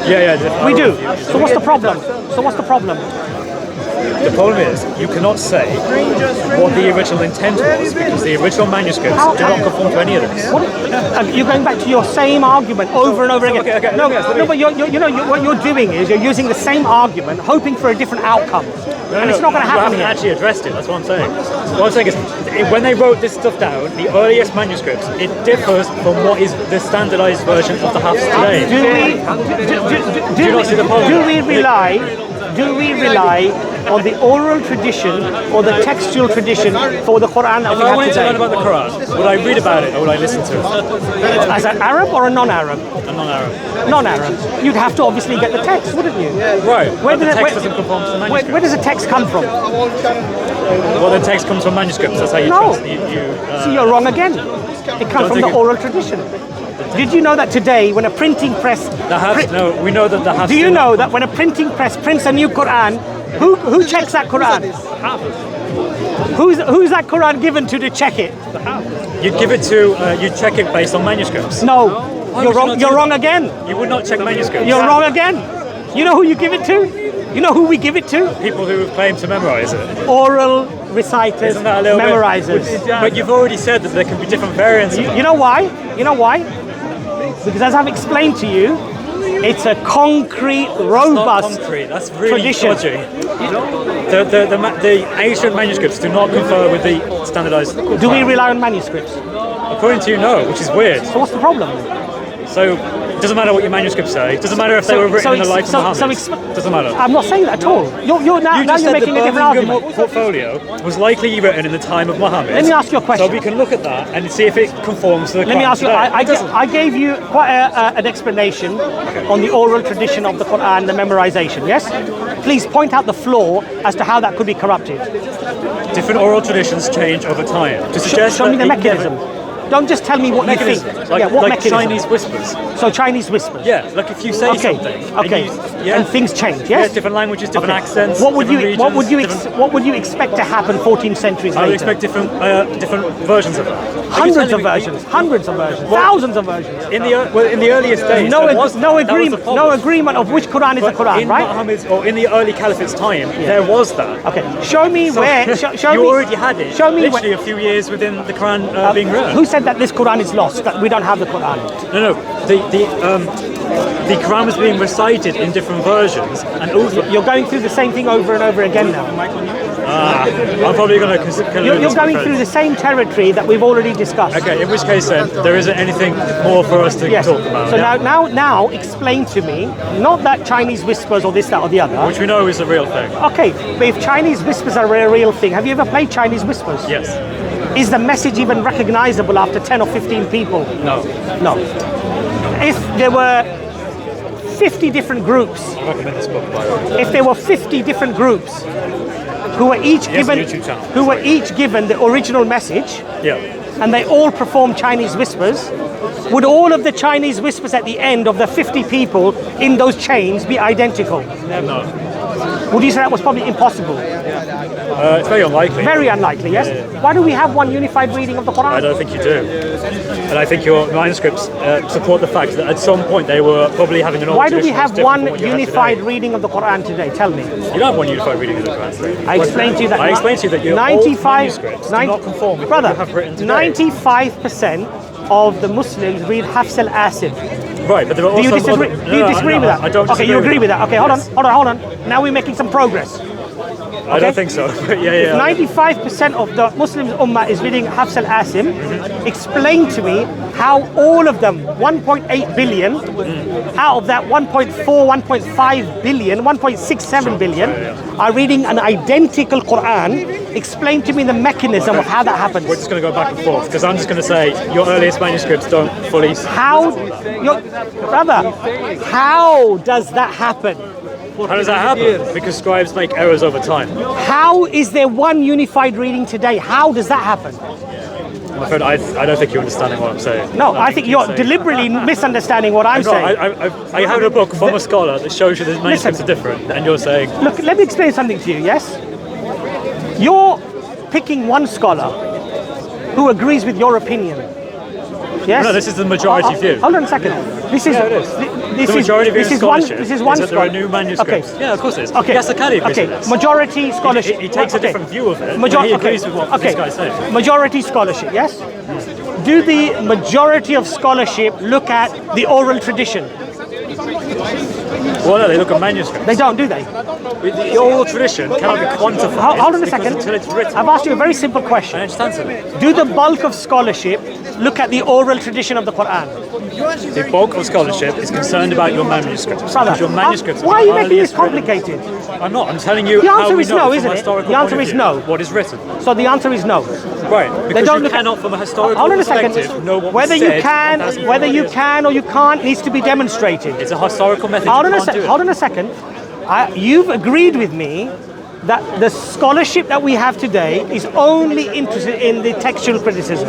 Yeah. We do. So what's the problem? The problem is, you cannot say what the original intent was because the original manuscripts do not conform to any of this. You're going back to your same argument over and over again. Okay, No, yes, but what you're doing is you're using the same argument, hoping for a different outcome, and it's not going to You happen haven't here. actually addressed it, that's what I'm saying. What I'm saying is, when they wrote this stuff down, the earliest manuscripts, it differs from what is the standardized version of the Hafs today. Do you not see the problem? Do we rely on the oral tradition or the textual tradition for the Quran that If we I have wanted to learn today? about the Quran, would I read about it or would I listen to it? As an Arab or a non-Arab? I'm not Arab. Non-Arab. You'd have to obviously get the text, wouldn't you? Right, Where but the does it- text doesn't conform to the manuscript. Where does the text come from? Well, the text comes from manuscripts, that's how you No. trust. See, you're wrong again. It comes from think the it- oral tradition. Did you know that today, when a printing press... The Hafs, no, we know that the Hafs... Do you know that when a printing press prints a new Quran, who checks that Quran? Who's that Quran given to check it? You give it to, you check it based on manuscripts. No, Why you're would you wrong. not You're do wrong that? again. You would not check manuscripts. You're wrong again. You know who you give it to? You know who we give it to? People who claim to memorize it. Oral reciters, Isn't that a little memorizers. But you've already said that there can be different variants. You know why? You know why? Because as I've explained to you, it's a concrete, Not robust concrete. That's really tradition. dodgy. The ancient manuscripts do not confer with the standardized. Do we rely on manuscripts? According to you, no, which is weird. So what's the problem? So it doesn't matter what your manuscripts say. It doesn't matter if they were written in the life of Muhammad. Doesn't matter. I'm not saying that at all. You're now You just you're said making the a different Birmingham argument. portfolio was likely written in the time of Muhammad. Let me ask you a question. So we can look at that and see if it conforms to the Let me Quran ask you. today. I gave you quite an explanation on the oral tradition of the Quran, the memorization. Yes. Please point out the flaw as to how that could be corrupted. Different oral traditions change over time. To suggest Show me the that it mechanism. Don't just tell me what you think. mechanism, What like mechanism? Chinese whispers. So Chinese whispers. Yeah, like if you say Okay. something. Okay. And things change. Yes. Yeah, different languages, different accents. What would different you What would you regions, different- What would you expect to happen 14 centuries I would later? expect different versions of that. Are you Hundreds telling of me- versions, hundreds of versions, thousands of versions. In the earliest days, No, there was, no that was agreement. the No problem. agreement of which Quran is the But Quran, in right? Muhammad's, or in the early caliphate's time, there was that. Okay. Show me So where. Show you me. already had it. Show me literally a few years within the Quran being written. Who said that this Quran is lost? That we don't have the Quran. No. the Quran was being recited in different versions, and Uthman. You're going through the same thing over and over again now. I'm probably going to. You're going through the same territory that we've already discussed. Okay, in which case then there isn't anything more for us to talk about. So now, explain to me, not that Chinese whispers or this, that, or the other. Which we know is a real thing. Okay, but if Chinese whispers are a real thing, have you ever played Chinese whispers? Yes. Is the message even recognizable after 10 or 15 people? No. No. If there were 50 different groups, I recommend this book, by the way. if there were 50 different groups who were each given the original message, Yeah. and they all performed Chinese whispers, would all of the Chinese whispers at the end of the 50 people in those chains be identical? No. Would you say that was probably impossible? It's very unlikely. Very unlikely, yes? Yeah. Why do we have one unified reading of the Quran? I don't think you do. And I think your manuscripts support the fact that at some point they were probably having an old Why do we tradition that's have different one from what you have unified today. reading of the Quran today? Tell me. You don't have one unified reading of the Quran today. I explained to you that. I explained to you that your old manuscripts do not conform with what you have written today. 95% of the Muslims read Hafs al-Asim. Right, but there are also... Do you disagree, do you disagree with that? I don't Okay, you agree with that. Okay, Yes. hold on. Now we're making some progress. I don't think so. yeah. 95% of the Muslim Ummah is reading Hafs al-Asim. Explain to me how all of them, 1.8 billion, out of that 1.4, 1.5 billion, 1.67 billion, are reading an identical Quran. Explain to me the mechanism of how that happens. We're just going to go back and forth, because I'm just going to say your earliest manuscripts don't fully... Brother, how does that happen? How does that happen? Because scribes make errors over time. How is there one unified reading today? How does that happen? I'm afraid I don't think you're understanding what I'm saying. No, I think you're deliberately misunderstanding what I'm saying. I have a book from a scholar that shows you the manuscripts are different, and you're saying... Look, let me explain something to you, yes? You're picking one scholar who agrees with your opinion. Yes? No, this is the majority view. Hold on a second. This is Yeah, it is. This The majority view this in is one. scholarship This is one that there are scholar. new manuscripts. Okay. Yeah, of course it is. Okay. Yes, the Cali agrees Okay. with this. Majority scholarship. He takes a Okay. different view of it. Major- but he agrees with what okay. this guy's saying. Majority scholarship. Yes. Do the majority of scholarship look at the oral tradition? Well, no, they look at manuscripts. They don't, do they? The oral tradition cannot be quantified. Hold on a because second. Until it's written. I've asked you a very simple question. I understand something. Do the bulk of scholarship look at the oral tradition of the Quran? The bulk of scholarship is concerned about your manuscripts. Brother, Because your manuscripts why are you making this earliest written- complicated? I'm not. I'm telling you The how answer we is know no, from isn't a it? historical The answer point of is view no. what is written. So the answer is no. Right. Because don't you look at- cannot, from a historical Hold on a second. perspective, know what Whether was you said can, 1,000 whether you years. can or you can't needs to be demonstrated. It's a historical method. Hold you on a can't do second. it. Hold on a second. You've agreed with me that the scholarship that we have today is only interested in the textual criticism.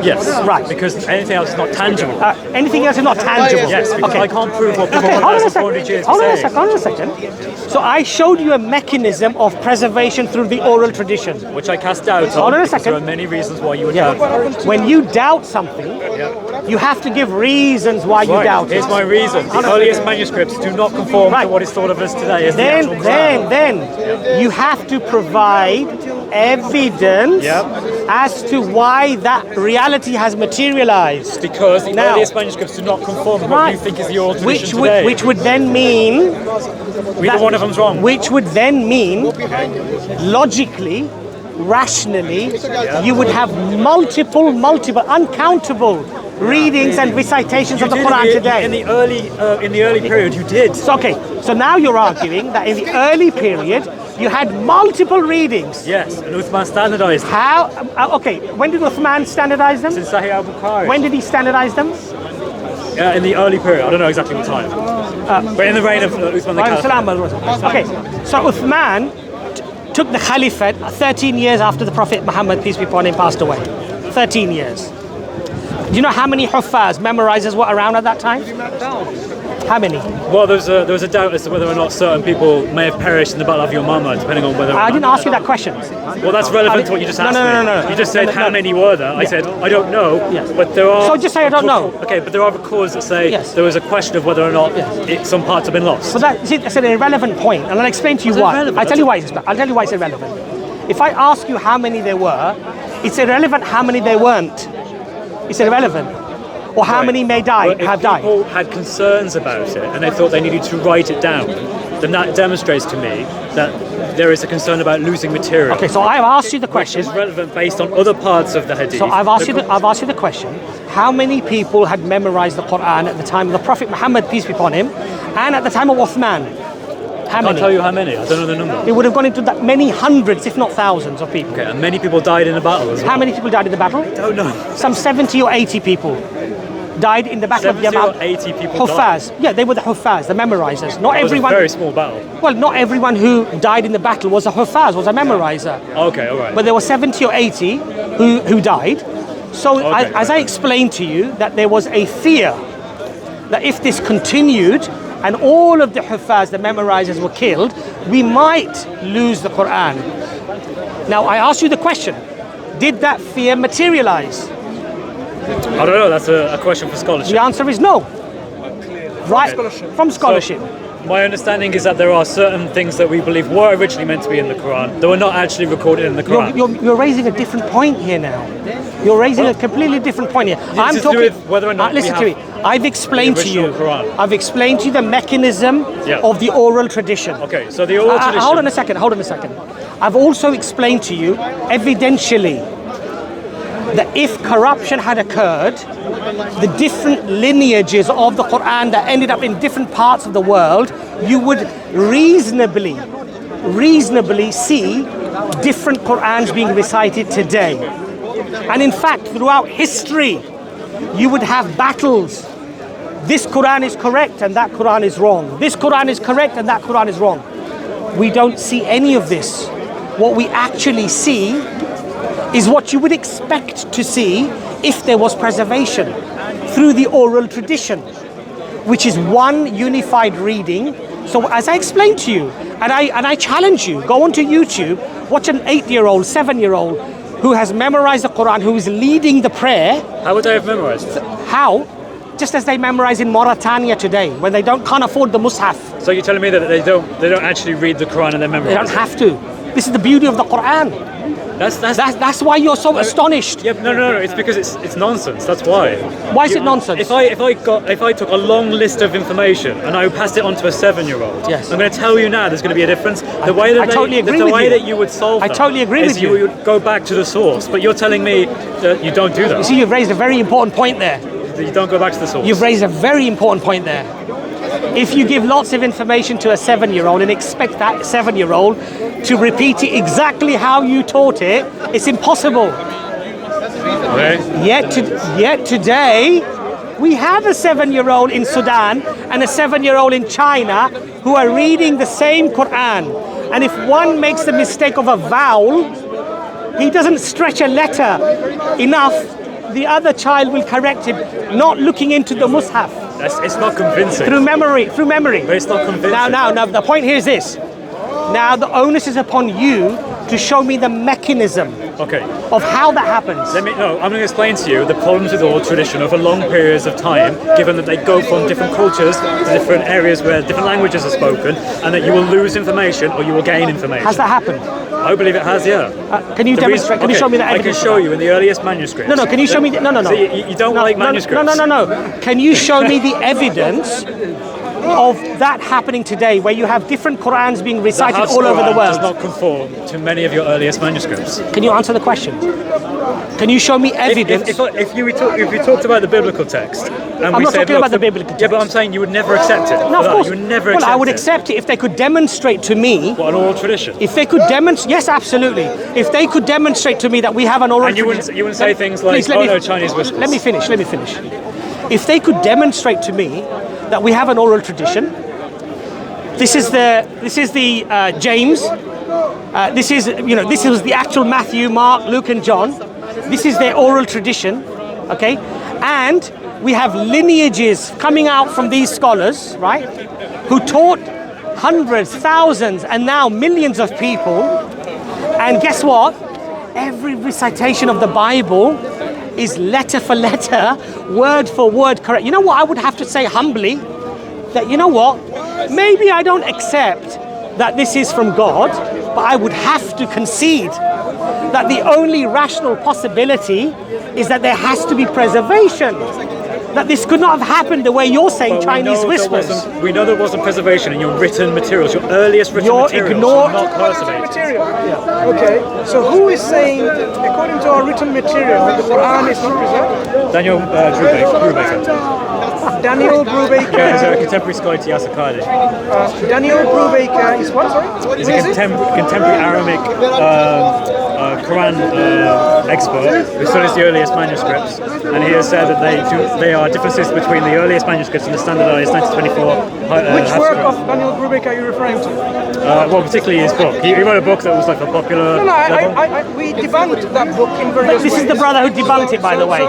Yes. Right. Because anything else is not tangible. Anything else is not tangible. Yes, because Okay. I can't prove what people Okay, hold on a 1,400 years second. are saying. Hold on a second. So I showed you a mechanism of preservation through the oral tradition. Which I cast doubt on. Hold on a because second. There are many reasons why you would Yeah. doubt it. When you doubt something, you have to give reasons why you Right. doubt Here's it. my reason. The earliest manuscripts do not conform Right. to what is thought of as today as the actual Quran. Then you have to provide evidence Yep. as to why that reality has materialized. Because the Now- earliest manuscripts do not conform to what you think is the oral tradition today. Which would then mean Either one of them's wrong. Which would then mean, logically, rationally, you would have multiple, uncountable readings and recitations of the did Quran in today. the early period, you did. So, okay, so now you're arguing that in the early period, you had multiple readings. Yes, and Uthman standardized. How? Okay, when did Uthman standardize them? In Sahih al-Bukhari. When did he standardize them? In the early period. I don't know exactly what time. But in the reign of Uthman the Caliph. Okay, so Uthman took the Caliphate 13 years after the Prophet Muhammad, peace be upon him, passed away. 13 years. Do you know how many Huffaz, memorizers were around at that time? How many? Well, there was a doubt as to whether or not certain people may have perished in the Battle of Yamama, depending on whether... I didn't ask you that question. Well, that's relevant to what you just asked me. No. You just said how many were there. I said, I don't know, Yes. but there are... So just say I don't know. Okay, but there are records that say Yes. there was a question of whether or not some parts have been lost. But that's an irrelevant point, and I'll explain to you why. irrelevant? I'll tell you why it's irrelevant. If I ask you how many there were, it's irrelevant how many there weren't. It's irrelevant. or how many may die But if have died. people had concerns about it and they thought they needed to write it down, then that demonstrates to me that there is a concern about losing material. Okay, so I've asked you the question. Which is relevant based on other parts of the hadith. So I've asked you the question: how many people had memorized the Quran at the time of the Prophet Muhammad, peace be upon him, and at the time of Uthman? How I can't many? tell you how many. I don't know the number. It would have gone into that many hundreds, if not thousands, of people. Okay, and many people died in the battle as well. How many people died in the battle? Don't know. Some 70 or 80 people died in the battle of 70 Yamal. or 80 people died. Huffaz. Yeah, they were the Huffaz, the memorizers. Not It was everyone. a very small battle. Well, not everyone who died in the battle was a Huffaz, was a memorizer. Okay, all right. But there were 70 or 80 who died. So Okay, as I explained to you, that there was a fear that if this continued and all of the Huffaz, the memorizers, were killed, we might lose the Quran. Now, I asked you the question, did that fear materialize? I don't know, that's a question for scholarship. The answer is no. Right, from scholarship. My understanding is that there are certain things that we believe were originally meant to be in the Quran that were not actually recorded in the Quran. You're raising a different point here now. You're raising a completely different point here. It's to do with whether or not we listen to me. have I've explained to you. original Quran. I've explained to you the mechanism Yeah. of the oral tradition. Okay, so the oral tradition... Hold on a second. I've also explained to you evidentially that if corruption had occurred, the different lineages of the Quran that ended up in different parts of the world, you would reasonably see different Qurans being recited today. And in fact, throughout history, you would have battles. This Quran is correct and that Quran is wrong. This Quran is correct and that Quran is wrong. We don't see any of this. What we actually see is what you would expect to see if there was preservation through the oral tradition, which is one unified reading. So as I explained to you, and I challenge you, go onto YouTube, watch an 8-year-old, 7-year-old who has memorized the Quran, who is leading the prayer. How would they have memorized it? How? Just as they memorize in Mauritania today, when they can't afford the Mus'haf. So you're telling me that they don't actually read the Quran and they memorize They don't it? have to. This is the beauty of the Quran. That's why you're so astonished. Yeah, no. It's because it's nonsense. That's why. Why is it nonsense? If I took a long list of information and I passed it on to a 7-year-old, Yes. I'm going to tell you now there's going to be a difference. The way that you would solve I that totally agree is with you you. would go back to the source. But you're telling me that you don't do that. You see, you've raised a very important point there. You don't go back to the source. You've raised a very important point there. If you give lots of information to a 7-year-old and expect that 7-year-old to repeat it exactly how you taught it, it's impossible. Okay. Yet today, we have a 7-year-old in Sudan and a 7-year-old in China who are reading the same Quran. And if one makes the mistake of a vowel, he doesn't stretch a letter enough, the other child will correct him, not looking into the Mus'haf. It's not convincing. Through memory. But it's not convincing. Now, the point here is this. Now, the onus is upon you to show me the mechanism of how that happens. I'm going to explain to you the problems with oral tradition over long periods of time, given that they go from different cultures to different areas where different languages are spoken, and that you will lose information or you will gain information. Has that happened? I believe it has, yeah. Can you demonstrate? Can you show me the evidence? I can show you in the earliest manuscripts. No, can you show me the... No. So you don't like manuscripts? No. Can you show me the evidence of that happening today, where you have different Qurans being recited all over the world? Does not conform to many of your earliest manuscripts. Can you answer the question? Can you show me evidence? If we talked about the biblical text, and I'm not talking about the biblical text. Yeah, but I'm saying you would never accept it. No, of course. You would never accept it. Well, I would accept it if they could demonstrate to me. What, an oral tradition? If they could demonstrate, yes, absolutely. If they could demonstrate to me that we have an oral tradition. And you wouldn't say things like, Chinese whispers. Let me finish. If they could demonstrate to me that we have an oral tradition, this is the James. This was the actual Matthew, Mark, Luke, and John. This is their oral tradition, okay? And we have lineages coming out from these scholars, right? Who taught hundreds, thousands, and now millions of people. And guess what? Every recitation of the Bible is letter for letter, word for word correct. You know what I would have to say humbly? That, you know what? Maybe I don't accept that this is from God, but I would have to concede that the only rational possibility is that there has to be preservation. that this could not have happened the way you're saying Chinese whispers. We know there wasn't preservation in your written materials, your earliest written You're materials. ignored- Not personated. Material. Okay. So who is saying, according to our written material, the Quran is not preserved? Daniel Brubaker. Daniel He's a Brubaker. contemporary scholar to Yasser Qadi. Daniel Brubaker is what? Sorry. He's Who a is it? contemporary Arabic Quran expert who studies the earliest manuscripts, and he has said that they are differences between the earliest manuscripts and the standardized 1924. Which Hafs work Quran. of Daniel Brubaker are you referring to? Well, particularly his book. He wrote a book that was like a popular. No, we debunked that book in various This ways. is the brother who debunked it, by the way.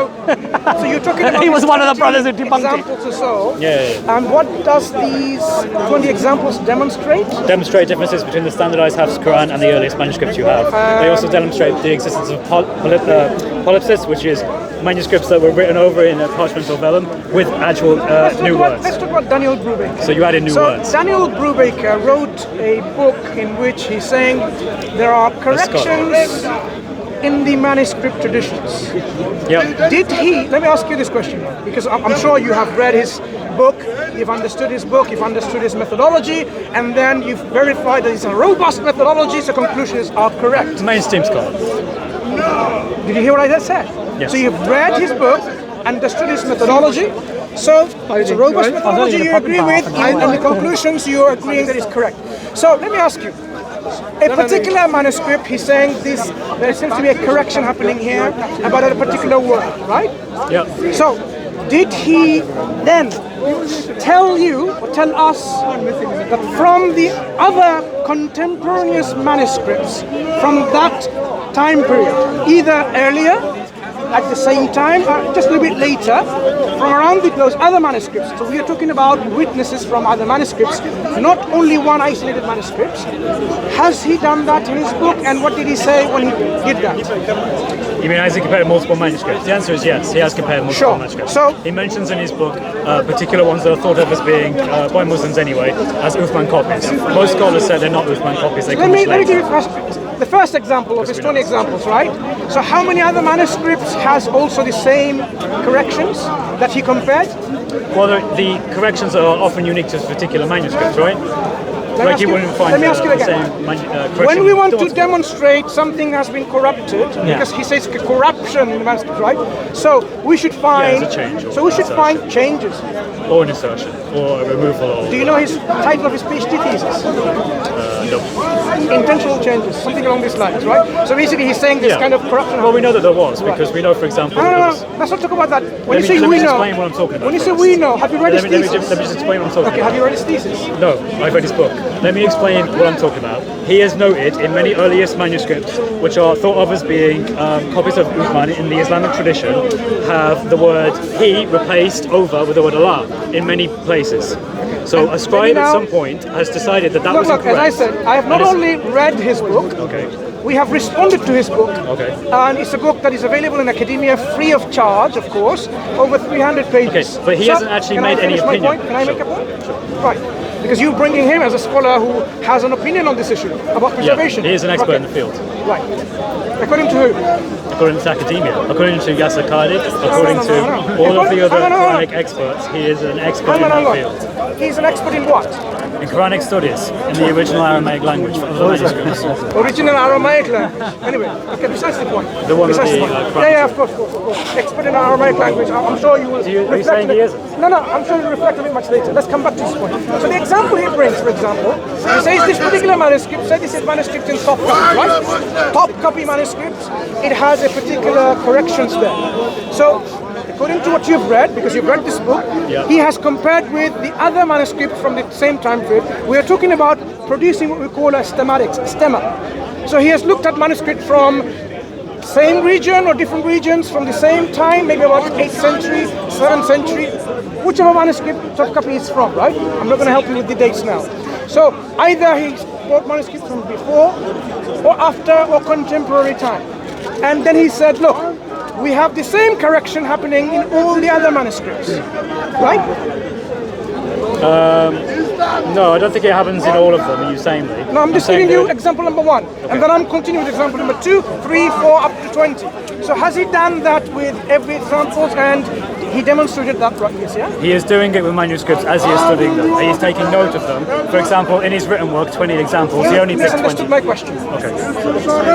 So you're talking about He was these one of the 20 brothers who debunked it. examples or so. Yeah. And what does these 20 examples demonstrate? Demonstrate differences between the standardized Hafs Quran and the earliest manuscripts you have. They also demonstrate the existence of polypsis, which is manuscripts that were written over in parchment or vellum with actual new words. Let's talk about Daniel Brubaker. So you added new words. Daniel Brubaker wrote a book in which he's saying there are corrections in the manuscript traditions. Yep. Did he, let me ask you this question, because I'm sure you have read his book, you've understood his book, you've understood his methodology, and then you've verified that it's a robust methodology, so conclusions are correct. Mainstream scholar. Did you hear what I just said? Yes. So you've read his book, understood his methodology, so it's a robust methodology you agree with, and the conclusions you're agreeing that is correct. So let me ask you, a particular manuscript, he's saying there seems to be a correction happening here about a particular word, right? Yep. So, did he then tell you or tell us that from the other contemporaneous manuscripts from that time period, either earlier, at the same time, or just a little bit later, from around those other manuscripts? So we are talking about witnesses from other manuscripts, not only one isolated manuscript. Has he done that in his book, and what did he say when he did that? You mean has he compared multiple manuscripts? The answer is yes, he has compared multiple Sure. manuscripts. So- he mentions in his book particular ones that are thought of as being, by Muslims anyway, as Uthman copies. Most scholars say they're not Uthman copies, they Let come me later. give you the first example of his 20 examples, right? So how many other manuscripts has also the same corrections that he compared? Well, the corrections are often unique to particular manuscripts, right? Like you wouldn't find let me ask you the again. same correction. When we want to demonstrate something has been corrupted, because he says corruption in the manuscript, right? So we should find. it's a change or So we should insertion. find changes. Or an insertion, or a removal, or Do you know his title of his PhD thesis? no. Intentional changes, something along these lines, right? So basically, he's saying this Yeah. kind of corruption. Well, we know that there was, because we know, for example, No, there no, was- no. Let's not talk about that. When Let you me say we just know, explain what I'm talking about when you say first. we know, have you read his Let me thesis? just explain what I'm talking Okay, about. have you read his thesis? No, I've read his book. Let me explain what I'm talking about. He has noted in many earliest manuscripts, which are thought of as being copies of Uthman in the Islamic tradition, have the word he replaced over with the word Allah in many places. So a scribe at some point has decided that was Look, incorrect. as I said, I have not And it's- only read his book, Okay. we have responded to his book. Okay. And it's a book that is available in academia free of charge, of course, over 300 pages. Okay, but he hasn't actually can I made any finish my opinion. point? Can I make a Sure. point? Right. Because you're bringing him as a scholar who has an opinion on this issue about Yeah, preservation. he is an expert Okay. in the field. Right. According to who? According to academia, according to Yasser Qadi, according to all of the other Quranic experts, he is an expert in that field. He's an expert in what? In Quranic studies, in the original Aramaic language for other manuscripts. Original Aramaic language. Anyway, okay, besides the point. The one with Besides the, point. Quranic Yeah, of course. Expert in Aramaic language. I'm sure you will. Are you reflect saying on he it. isn't? No, I'm sure you'll reflect on it much later. Let's come back to this point. So the example he brings, for example, he says this particular manuscript, say this is manuscript in top copy, right? Top copy manuscript, it has a particular corrections there. So according to what you've read, because you've read this book, Yeah. he has compared with the other manuscript from the same time period. We are talking about producing what we call a stemma. So he has looked at manuscript from same region or different regions from the same time, maybe about 8th century, 7th century, whichever manuscript top copy is from, right? I'm not going to help you with the dates now. So either he bought manuscripts from before or after or contemporary time. And then he said, look, we have the same correction happening in all the other manuscripts, right? No, I don't think it happens in all of them, are you saying me? No, I'm just saying giving you that- example number 1, and then I'm continuing with example number 2, 3, 4, up to 20. So has he done that with every example? And He demonstrated that practice, yeah? He is doing it with manuscripts as he is studying them. He is taking note of them. For example, in his written work, 20 examples, he only picked 20. Misunderstood my question. Okay.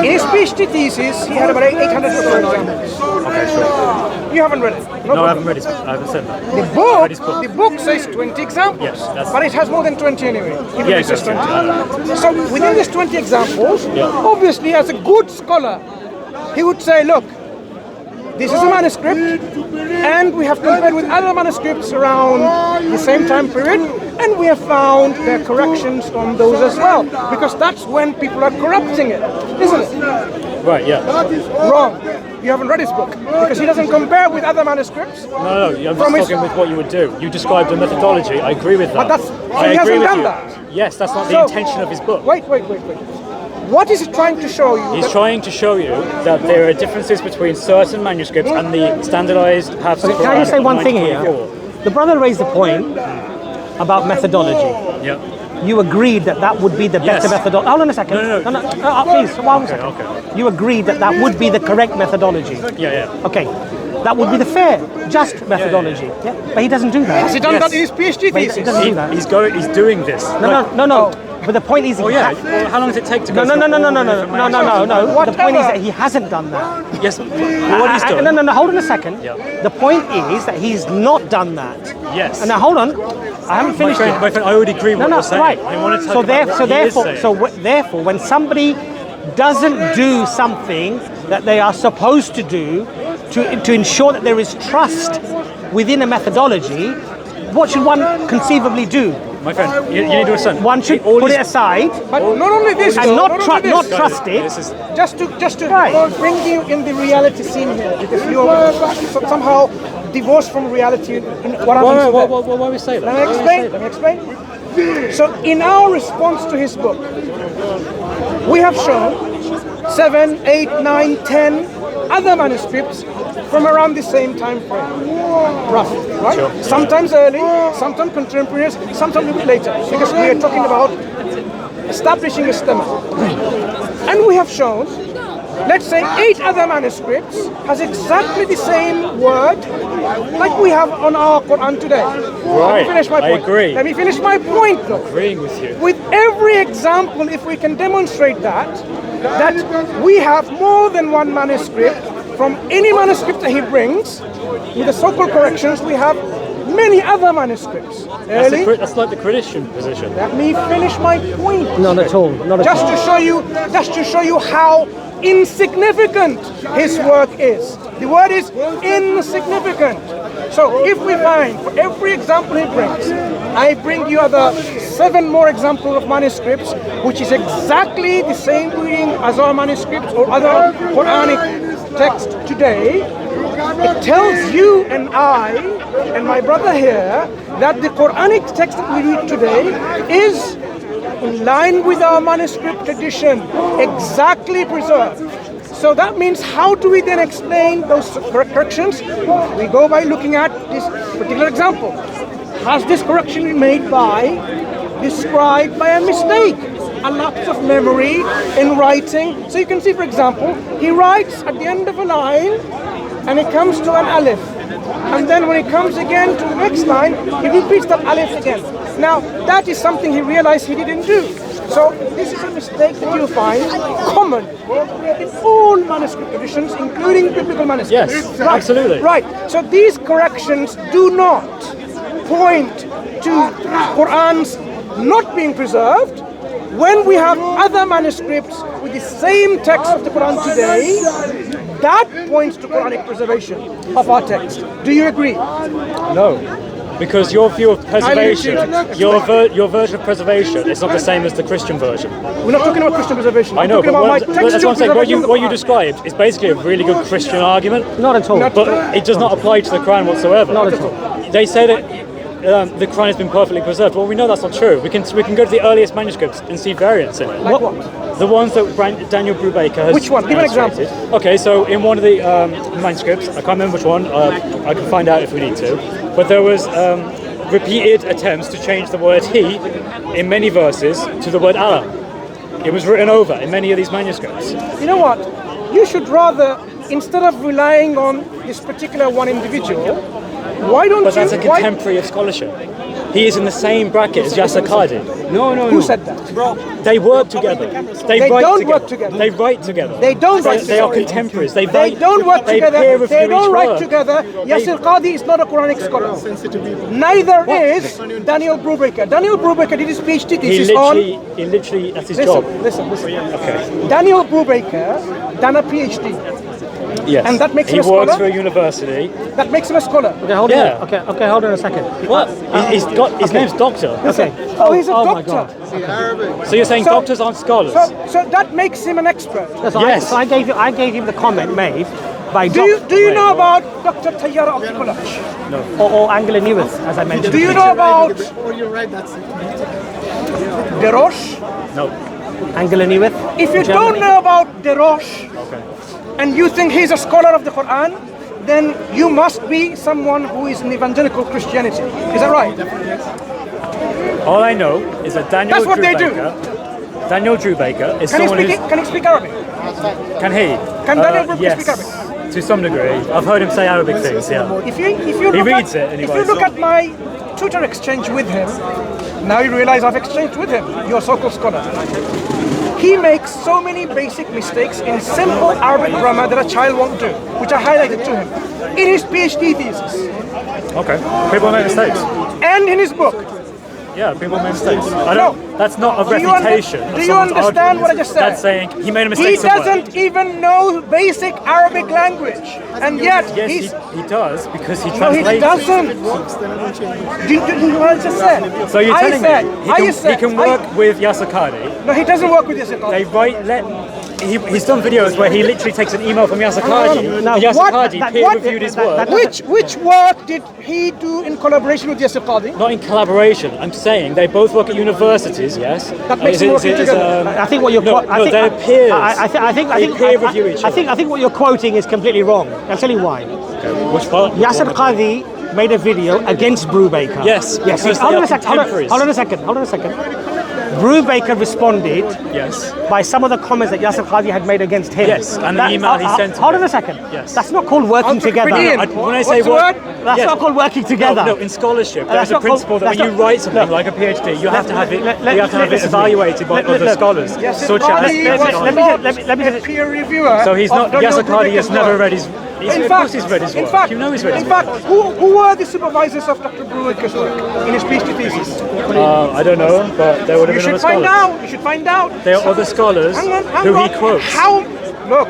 In his PhD thesis, he had about 800 examples. Okay, sure. You haven't read it? No, I haven't read his book. I haven't said that. The book says 20 examples, Yes, that's- but it has more than 20 anyway. Even Yeah, if it says it's 20. So within these 20 examples, obviously as a good scholar, he would say, look, this is a manuscript, and we have compared with other manuscripts around the same time period, and we have found there are corrections on those as well, because that's when people are corrupting it, isn't it? Right, yeah. Wrong. You haven't read his book, because he doesn't compare with other manuscripts. No, I'm just talking with what you would do. You described a methodology, I agree with that. But that's, so he hasn't done that. Yes, that's not the intention of his book. Wait. What is he trying to show you? He's trying to show you that there are differences between certain manuscripts and the standardized Hafs Quran. Can I just say one thing here? 1924. The brother raised a point about methodology. Yeah. You agreed that that would be the better Yes. methodology. Hold on a second. No. Please, one second. Okay. You agreed that that would be the correct methodology. Yeah. Okay. That would be the fair, just methodology. Yeah. But he doesn't do that. Has he done Yes. that in his PhD But he thesis? doesn't do that. He's doing this. No. But the point is, Oh yeah. Well, how long does it take to go? No. through all the different manuscripts? No. The point is that he hasn't done that. Yes. What he's done. No. Hold on a second. Yeah. The point is that he's not done that. Yes. And now hold on. I haven't finished My it. friend, I already agree with what you're saying. Right. I want to talk about what he is saying. Therefore, when somebody doesn't do something that they are supposed to do to ensure that there is trust within a methodology, what should one conceivably do? My friend, you need to understand. One should put it aside But not only this, and though, not only this. trust it. This is Just to Right. bring you in the reality scene here, because you're somehow divorced from reality in what happens. why we say that? Let me explain. So in our response to his book, we have shown 7, 8, 9, 10 other manuscripts from around the same time frame, roughly, right? Sure. Sometimes early, sometimes contemporaneous, sometimes a bit later, because we are talking about establishing a stemma. And we have shown, let's say 8 other manuscripts has exactly the same word like we have on our Quran today. Let me finish my I point. agree. Let me finish my point though. Agreeing with you. With every example, if we can demonstrate that we have more than one manuscript from any manuscript that he brings, with the so-called corrections, we have many other manuscripts. Early. That's like the Christian position. Let me finish my point. Not at all. Not at Just all. to show you how insignificant his work is. The word is insignificant. So if we find for every example he brings, I bring you other 7 more examples of manuscripts, which is exactly the same reading as our manuscripts or other Quranic text today. It tells you and I and my brother here that the Quranic text that we read today is in line with our manuscript tradition, exactly preserved. So that means, how do we then explain those corrections? We go by looking at this particular example. Has this correction been made by the scribe by a mistake, a lapse of memory in writing? So you can see, for example, he writes at the end of a line and it comes to an alif. And then when it comes again to the next line, he repeats that alif again. Now, that is something he realized he didn't do. So this is a mistake that you'll find common in all manuscript editions, including biblical manuscripts. Yes, absolutely. Right. So these corrections do not point to Qur'an's not being preserved. When we have other manuscripts with the same text of the Quran today, that points to Quranic preservation of our text. Do you agree? No. Because your view of preservation, your version of preservation is not the same as the Christian version. We're not talking about Christian preservation. I know, We're talking but about my that's what I'm saying. textual What you described is basically a really good Christian argument, Not at all. but it does not apply to the Quran whatsoever. Not at all. They say that the Quran has been perfectly preserved. Well, we know that's not true. We can go to the earliest manuscripts and see variants in it. Like what? The ones that Daniel Brubaker has. Which one? Give an example. illustrated. Okay, so in one of the manuscripts, I can't remember which one. I can find out if we need to. But there was repeated attempts to change the word "he" in many verses to the word "Allah." It was written over in many of these manuscripts. You know what? You should rather, instead of relying on this particular one individual, Why don't But that's a you? Why, contemporary of scholarship. He is in the same bracket as Yasser Qadi. who said that? They work together. They write don't together. work together. They write together. They don't write They are together. contemporaries. They write- don't work they together. peer review They don't each write work. together. Yasser Qadi is not a Quranic scholar. Neither is Daniel Brubaker. Daniel Brubaker did his PhD thesis He literally, that's his job. Listen. Okay. Daniel Brubaker done a PhD. Yes. And that makes he him a works scholar? for a university. That makes him a scholar. Okay, hold Yeah. on. Okay, hold on a second. What? His name's Doctor. Okay. Oh, he's a oh my doctor. God. So you're saying So- doctors aren't scholars? So that makes him an expert. So Yes. so I gave him the comment made by Do you know about Dr. Tayyar Al-Kulach? or Angela Newith, as I mentioned. Do you know about Or you're right, that's it. Deroche? No. Angela Newith? If you don't know about Deroche and you think he's a scholar of the Quran, then you must be someone who is in evangelical Christianity. Is that right? All I know is that Daniel That's what they do. Daniel Brubaker is Can he someone who's... can he speak Arabic? Can he? Can Daniel Brubaker yes, speak Arabic? to some degree. I've heard him say Arabic things, yeah. If you He look reads at, it If anyway, you look so- at my Twitter exchange with him, now you realize I've exchanged with him, your so-called scholar. He makes so many basic mistakes in simple Arabic grammar that a child won't do, which I highlighted to him in his PhD thesis Okay. People make mistakes. and in his book. Yeah, people make mistakes. I don't. That's not a Do you under- refutation. of do you someone's understand argument. what I just said? That's saying he made a He mistake somewhere. doesn't even know basic Arabic language, and yet Yes, he's. he does because he No, he translates. doesn't. Do you know what I just said? So you're I telling said, me I he said, can work with Yasser Qadi. No, he doesn't work with Yasser Qadi. They write. He's done videos where he literally takes an email from Yasser Qadi. no. And Yasser What- Qadi that- peer what- reviewed his that- work. that- Which work did he do in collaboration with Yasser Qadi? Not in collaboration. I'm saying they both work at universities. Yes. That makes them working together. I think what you're No, I no, think, they're peers. They peer review each I think what you're quoting is completely wrong. I'll tell you why. Which part? Yasser Qadi made a video against Brubaker. Yes, Yes. because Hold they on are a second. Hold on a second. Hold on a second. Brubaker responded Yes. by some of the comments that Yasser Qadi had made against him. Yes, and the email he sent to Hold on them. a second. Yes. That's not called working together. Begin. When I What's say the work, word? That's yes. not called working together. No, in scholarship, That's there's a not called- principle that when that's you not- write something look. like a PhD, you have to have it. Let- You have to have it listen to me. evaluated by other look. scholars, Yasser such Qadi as. was not let me a just- peer reviewer. So he's not. of Daniel Yasser Qadi has Brubaker's never work. read his. Of course he's read his work. In fact, You know he's read his in work. fact, who were the supervisors of Dr. Brubaker's work in his PhD thesis? I don't know, but there would have You been should other find scholars. out. You should find out. There are other scholars Hang on. who he quotes. Look,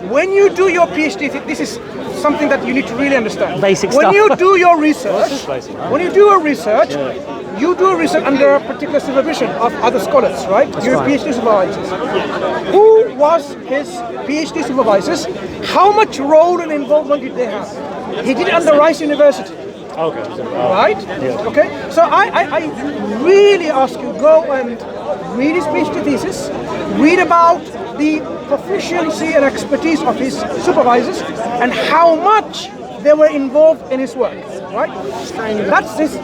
when you do your PhD, this is something that you need to really understand. Basic when stuff. you do your research, this basic, huh? when you do a research, you do a research under a particular supervision of other scholars, right? Your right. PhD supervisors. Who was his PhD supervisors? How much role and involvement did they have? He did it under Rice University. Okay. Right? Okay. So I really ask you, go and read his PhD thesis, read about the proficiency and expertise of his supervisors and how much they were involved in his work. Right? That's his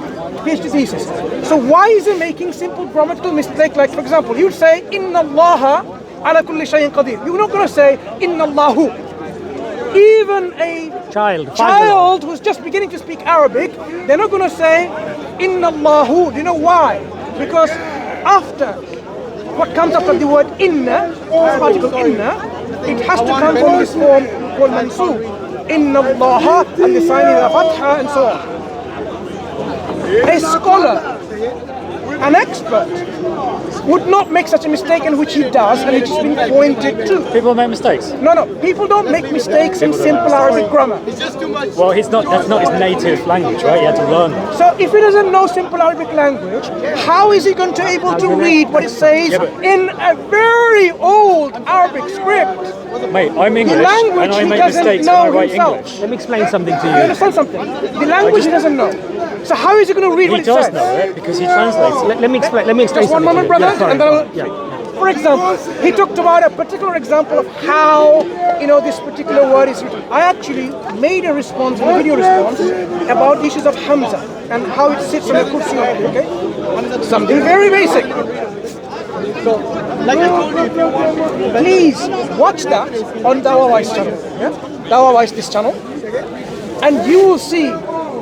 PhD thesis. So why is he making simple grammatical mistake? Like, for example, you'd say Inna Allaha ala kulli shay'in qadir. You're not going to say Inna Allahu. Even a child who's just beginning to speak Arabic, they're not going to say Inna Allahu. Do you know why? Because after what comes after the word Inna, this particle Inna, it has to come from this form called Mansoob. Inna Allaha, and the sign is a Fatha, and so on. A scholar, an expert, would not make such a mistake, in which he does, and it's been pointed to. People make mistakes. No, people don't make mistakes in simple Arabic grammar. Well, he's not. That's not his native language, right? He had to learn that. So if he doesn't know simple Arabic language, how is he going to be able to read what it says in a very old Arabic script? Mate, I'm English, language and I he make doesn't mistakes know when I write himself. English. Let me explain something to You you. understand something? The language he doesn't know. So how is he going to read He what it does says? know it because he translates it. Let me explain. Just one something moment, to you. brother, Yeah, sorry. and then I'll... Yeah. For example, he talked about a particular example of how, this particular word is written. I actually made a response, a video response, about issues of Hamza and how it sits on the kursi, okay? Something very basic. So, please watch that on Dawah Wise channel, yeah? Dawah Wise, this channel, and you will see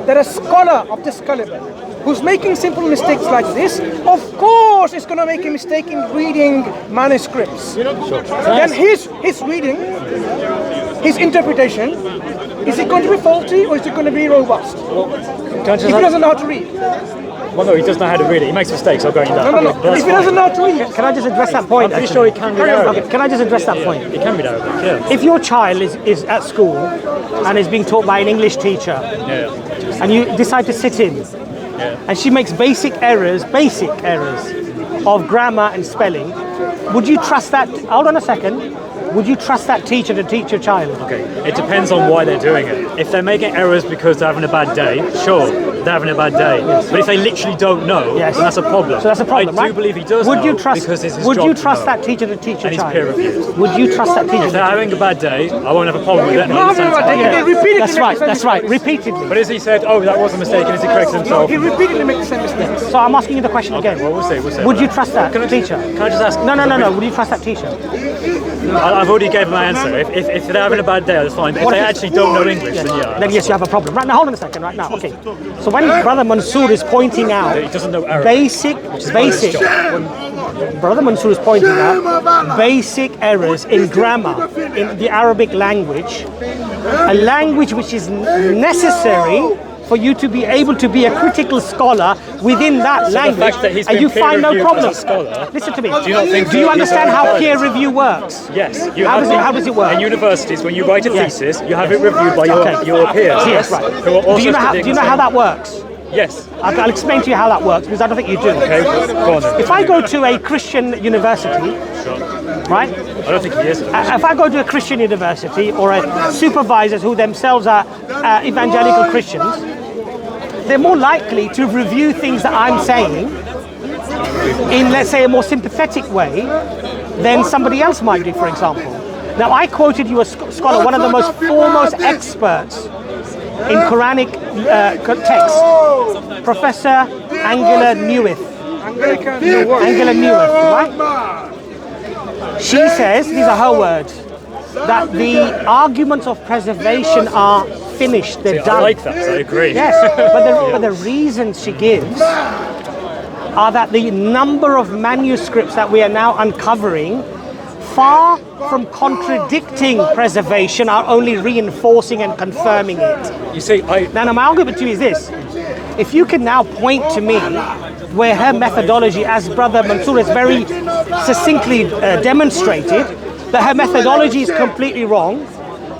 that a scholar of this caliber, who's making simple mistakes like this, of course is going to make a mistake in reading manuscripts. Then his reading, his interpretation, is it going to be faulty or is it going to be robust? If he doesn't know how to read. Well, no, he doesn't know how to read it. He makes mistakes. I'll go into that. No. If he doesn't know how to read. Can I just address that point? I'm pretty sure he can read Arabic. Okay, can I just address that point? He can read Arabic, yeah. If your child is at school and is being taught by an English teacher, Yeah. and you decide to sit in, and she makes basic errors of grammar and spelling, would you trust that? Hold on a second. Would you trust that teacher to teach your child? Okay, it depends on why they're doing it. If they're making errors because they're having a bad day, sure, they're having a bad day. But if they literally don't know, then that's a problem. So that's a problem, I right? do believe he does Would know you trust? because it's his Would job you to trust know. that teacher to teach your And he's child? peer reviewed. Would you trust that teacher? If they're having a bad day, I won't have a problem with it. No, they repeatedly That's make right. the same That's right. mistakes. Repeatedly. But as he said, oh, that was a mistake, and as he corrects himself. He repeatedly makes the same mistakes. So I'm asking you the question again. Well, we'll see. Would you trust that teacher? Can I just ask? No. Would you trust that teacher? I've already gave my answer. If they're having a bad day, that's fine. But if they actually don't know English, then yeah. Then yes, you have a problem. Right now, hold on a second. Right now, okay. So when Brother Mansour is pointing out He doesn't know Arabic. basic, Brother Mansour is pointing out basic errors in grammar in the Arabic language, a language which is necessary for you to be able to be a critical scholar within that language, fact that he's and been you peer find no reviewed problem. as a scholar, Listen to me. do you understand how peer review works? Yes. How does it work? In universities, when you write a thesis, you have it reviewed by your peers. Yes, right. Who are also Do you know studying how the that works? same- Yes. I'll explain to you how that works because I don't think you do. Okay. Go on then. If I go to a Christian university, right? I don't think he is. If I go to a Christian university or a supervisors who themselves are evangelical Christians, they're more likely to review things that I'm saying in, let's say, a more sympathetic way than somebody else might do, for example. Now, I quoted you a scholar, one of the most foremost experts in Quranic texts, Professor Angela Newith. Angela Newith, right? She says, these are her words, that the arguments of preservation are finished, they're done. I like that, I agree. Yes, but the reasons she gives are that the number of manuscripts that we are now uncovering, far from contradicting preservation, are only reinforcing and confirming it. You see, Now, my argument to you is this. If you can now point to me where her methodology, as Brother Mansour has very succinctly demonstrated, that her methodology is completely wrong,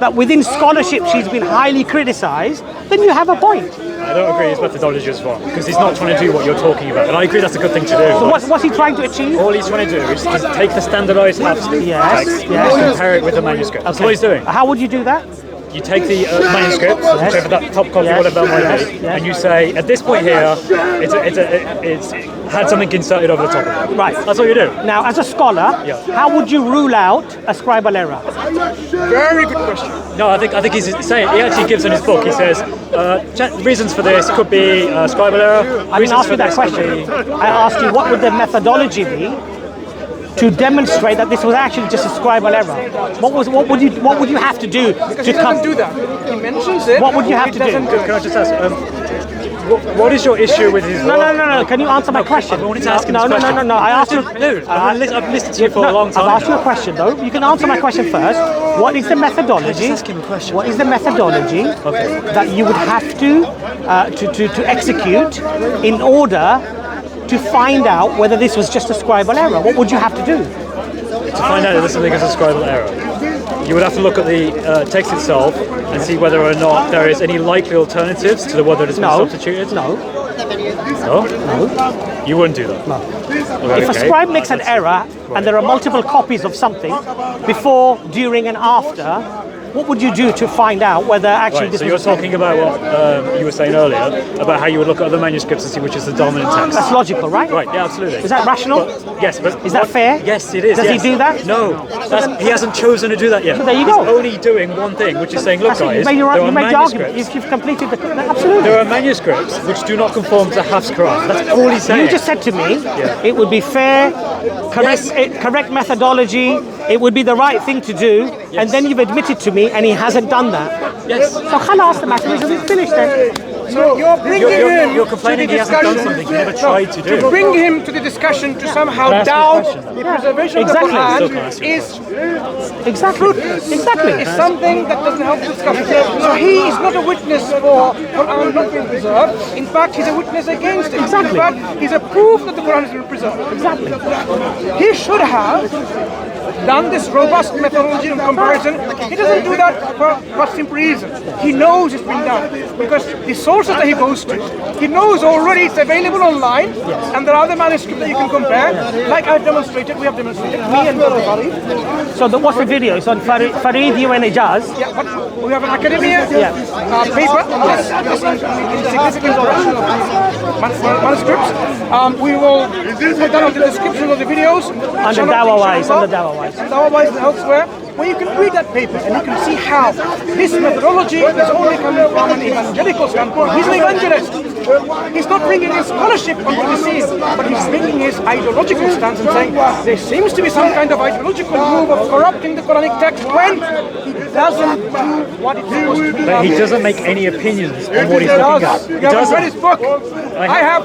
that within scholarship she's been highly criticized, then you have a point. I don't agree his methodology is wrong, because he's not trying to do what you're talking about. And I agree that's a good thing to do. So what's he trying to achieve? All he's trying to do is just take the standardized text and compare it with the manuscript. That's what he's doing. How would you do that? You take the manuscript, whichever that top copy, whatever that might be, and you say, at this point here, it's had something inserted over the top of it. Right. That's what you do. Now, as a scholar, how would you rule out a scribal error? Very good question. No, I think he's saying, he actually gives in his book, he says, reasons for this could be scribal error. I didn't ask you that question. I asked you what would the methodology be to demonstrate that this was actually just a scribal error. What would you have to do Because to he doesn't do that. He mentions it. What would you have he to do? doesn't do Can I it. just ask, what is your issue with his work? No. Can you answer my question? I wanted to ask him No. this question. I asked you. Dude, I've listened to you for a long time. I've asked you a question though. You can answer my question first. What is the methodology? Just ask him a question. What is the methodology that you would have to execute in order to find out whether this was just a scribal error? What would you have to do? To find out if there's something as a scribal error, you would have to look at the text itself and see whether or not there is any likely alternatives to the word that has been substituted. No. You wouldn't do that. No. Okay, If a scribe makes an error and there are multiple copies of something before, during, and after, what would you do to find out whether actually Right, this so was you're the same? talking about what you were saying earlier about how you would look at other manuscripts and see which is the dominant text. That's logical, right? Right, yeah, absolutely. Is that rational? Yes, but Is that fair? Yes, it is. Does he yes. do that? No, he hasn't chosen to do that yet. So there you He's go. only doing one thing, which is saying, look, That's it. guys, You made your there are argument. manuscripts. You've completed the absolutely. There are manuscripts which do not conform to Hafs Quran. That's all he's saying. You just said to me, it would be fair, correct methodology, it would be the right thing to do, and then you've admitted to me, and he hasn't done that. Yes. So khalas, the matter is finished then. So you're bringing him you're complaining to the he hasn't done discussion. something he never tried to do. To bring him to the discussion to somehow Can I ask you a doubt question, the preservation Exactly. of Still the can I ask Quran you a is Exactly. Exactly. It's something that doesn't help the discussion. So he is not a witness for Quran not being preserved. In fact, he's a witness against it. Exactly. In fact, he's a proof that the Quran has been preserved. Exactly. He should have done this robust methodology of comparison. He doesn't do that for simple reason. He knows it's been done because the sources that he goes to, he knows already it's available online, and there are other manuscripts that you can compare. Like I've demonstrated, we have demonstrated, me and Brother Farid. So what's the video? It's on Farid, you and Ijaz. Yeah, but we have an academia paper on this significant correction of manuscripts. We will put that on the description of the videos. Under Dawah-wise, And Dawah-wise and elsewhere, where you can read that paper and you can see how this methodology is only coming from an evangelical standpoint. He's an evangelist. He's not bringing his scholarship onto the scene, but he's bringing his ideological stance and saying there seems to be some kind of ideological move of corrupting the Quranic text when he doesn't do what it's supposed to be. But he doesn't make any opinions on what he's looking at. You haven't read his book. I have.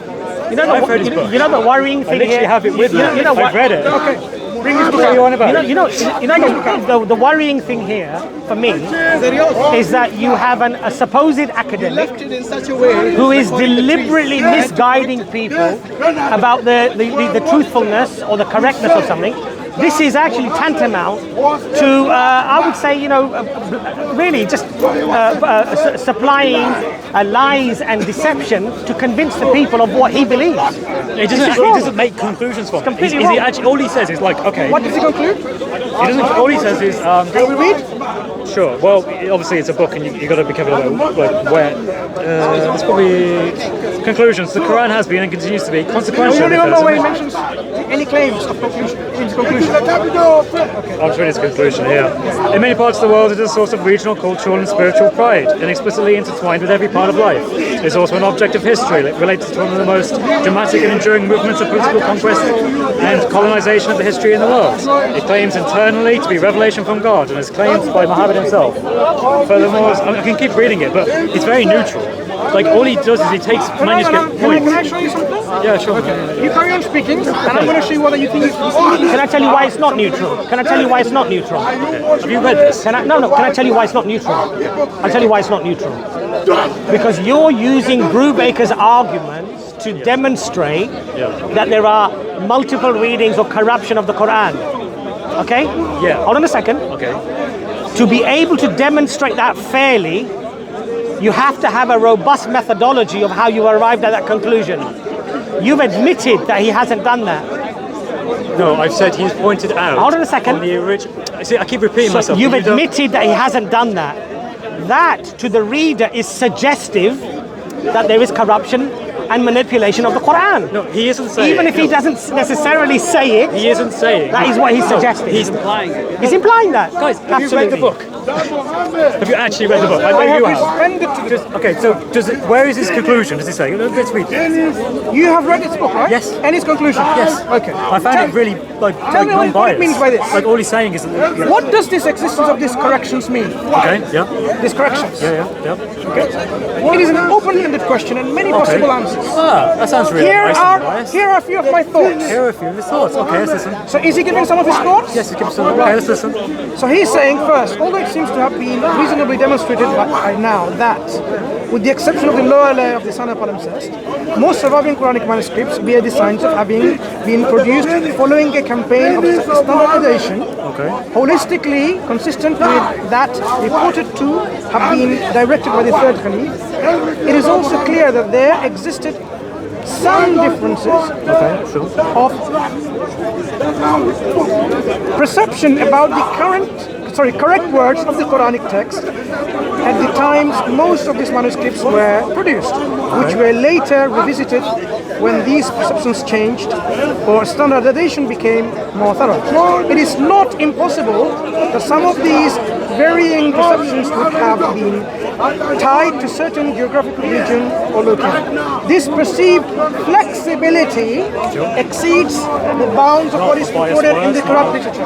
I've read his book. You know the worrying I thing literally here. have it with me. You know what? I've read it. Okay. Bring his book What are you on about? The worrying thing here for me is that you have a supposed academic in such a way. who is deliberately misguiding people about the truthfulness or the correctness of something. This is actually tantamount to, I would say, really just supplying lies and deception to convince the people of what he believes. He doesn't make conclusions from it. completely He wrong. actually, all he says is like, okay. What does he conclude? He doesn't. All he says is, Can we read? sure. Well, obviously it's a book, and you got to be careful about where. It's probably conclusions. The Quran has been and continues to be We consequential. don't even know where he mentions any claims of conclusion. In his conclusion. I'll read his conclusion here. In many parts of the world, it is a source of regional, cultural, and spiritual pride, inexplicably intertwined with every part of life. It is also an object of history, related to one of the most dramatic and enduring movements of political conquest and colonization of the history in the world. It claims internally to be revelation from God, and is claimed by Muhammad himself. Furthermore, I can keep reading it, but it's very neutral. Like, all he does is he takes manuscript points. Can I show you something? Yeah, sure. You carry on speaking, and I'm going to show you whether you think it's Can I tell you why it's not neutral? Can I tell you why it's not neutral? Have you read this? Can I tell you why it's not neutral? I'll tell you why it's not neutral. Because you're using Brubaker's arguments to demonstrate that there are multiple readings or corruption of the Quran. Okay? Yeah. Hold on a second. Okay. To be able to demonstrate that fairly, you have to have a robust methodology of how you arrived at that conclusion. You've admitted that he hasn't done that. No, I've said he's pointed out. Hold on a second. On the original. See, I keep repeating myself. You've but you don't- admitted that he hasn't done that. That, to the reader, is suggestive that there is corruption and manipulation of the Quran. No, he isn't saying. Even if he doesn't necessarily say it, He isn't saying. that is what he's suggesting. He's implying it. He's implying that. Guys, have Absolutely. you read the book? Have you actually read the book? I I know have you have. responded to this. Okay, so where is his conclusion? Does he say? Let's read it. You have read this book, right? Yes. And its conclusion? Yes. Okay. I found it really Tell me what it non-biased. means by this. Like, all he's saying is. What does this existence of these corrections mean? Okay. Yeah. These corrections. Yeah. It is an open-ended question and many possible answers. Ah, that sounds really Here nice. are a few of my thoughts. Here are a few of his thoughts. Okay, let's listen. So is he giving some of his thoughts? Yes, give us some. Okay, let's listen. So he's saying first, although it seems to have been reasonably demonstrated by now that, with the exception of the lower layer of the Sana palimpsest, most surviving Quranic manuscripts bear the signs of having been produced following a campaign of standardization, holistically consistent with that reported to have been directed by the third Caliph. It is also clear that there existed some differences of perception about the correct words of the Quranic text at the times most of these manuscripts were produced, which were later revisited when these perceptions changed or standardization became more thorough. It is not impossible that some of these varying perceptions would have been tied to certain geographical region or locality. This perceived flexibility exceeds the bounds of what is recorded in the Quranic literature.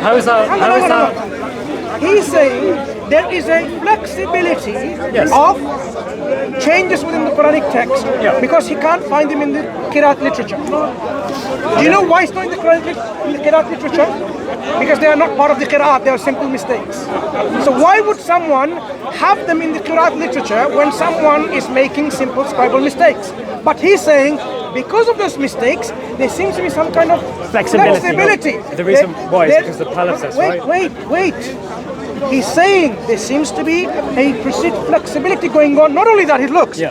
How is that? How is that? He's saying there is a flexibility of changes within the Quranic text because he can't find them in the Quranic literature. Do you know why it's not in the Quranic literature? Because they are not part of the Qur'an, they are simple mistakes. So why would someone have them in the Quranic literature when someone is making simple scribal mistakes? But he's saying, because of those mistakes, there seems to be some kind of flexibility. The reason why is because the palimpsests, right? Wait. He's saying there seems to be a perceived flexibility going on. Not only that, it looks.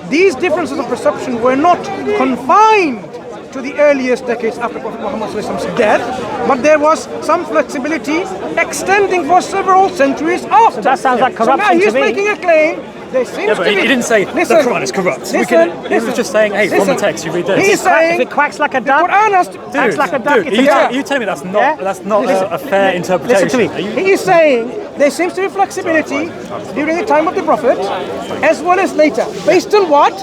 These differences of perception were not confined to the earliest decades after Prophet Muhammad's death, but there was some flexibility extending for several centuries after. So that sounds like corruption so now he's to me. making a claim. There seems to But be. he didn't say the Quran is corrupt. He was just saying, hey, from the text you read this. He's saying if it quacks like a duck, Quran has to, quacks like a duck, it's a duck. You tell me that's not a fair interpretation. Listen to me. He is saying there seems to be flexibility during the time of the Prophet as well as later. Based on what?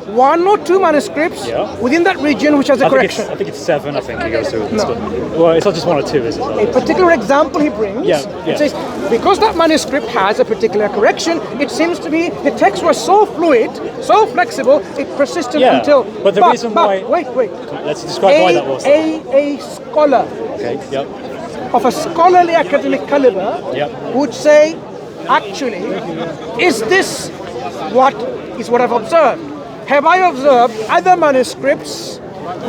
One or two manuscripts within that region which has a correction. I think it's 7, I think he goes through. Well, it's not just 1 or 2, is it? A particular example he brings, it says, because that manuscript has a particular correction, it seems to be the text was so fluid, so flexible, it persisted until... But the reason why... Wait. Let's describe why that was. A scholar of a scholarly academic caliber would say, actually, is this what I've observed? Have I observed other manuscripts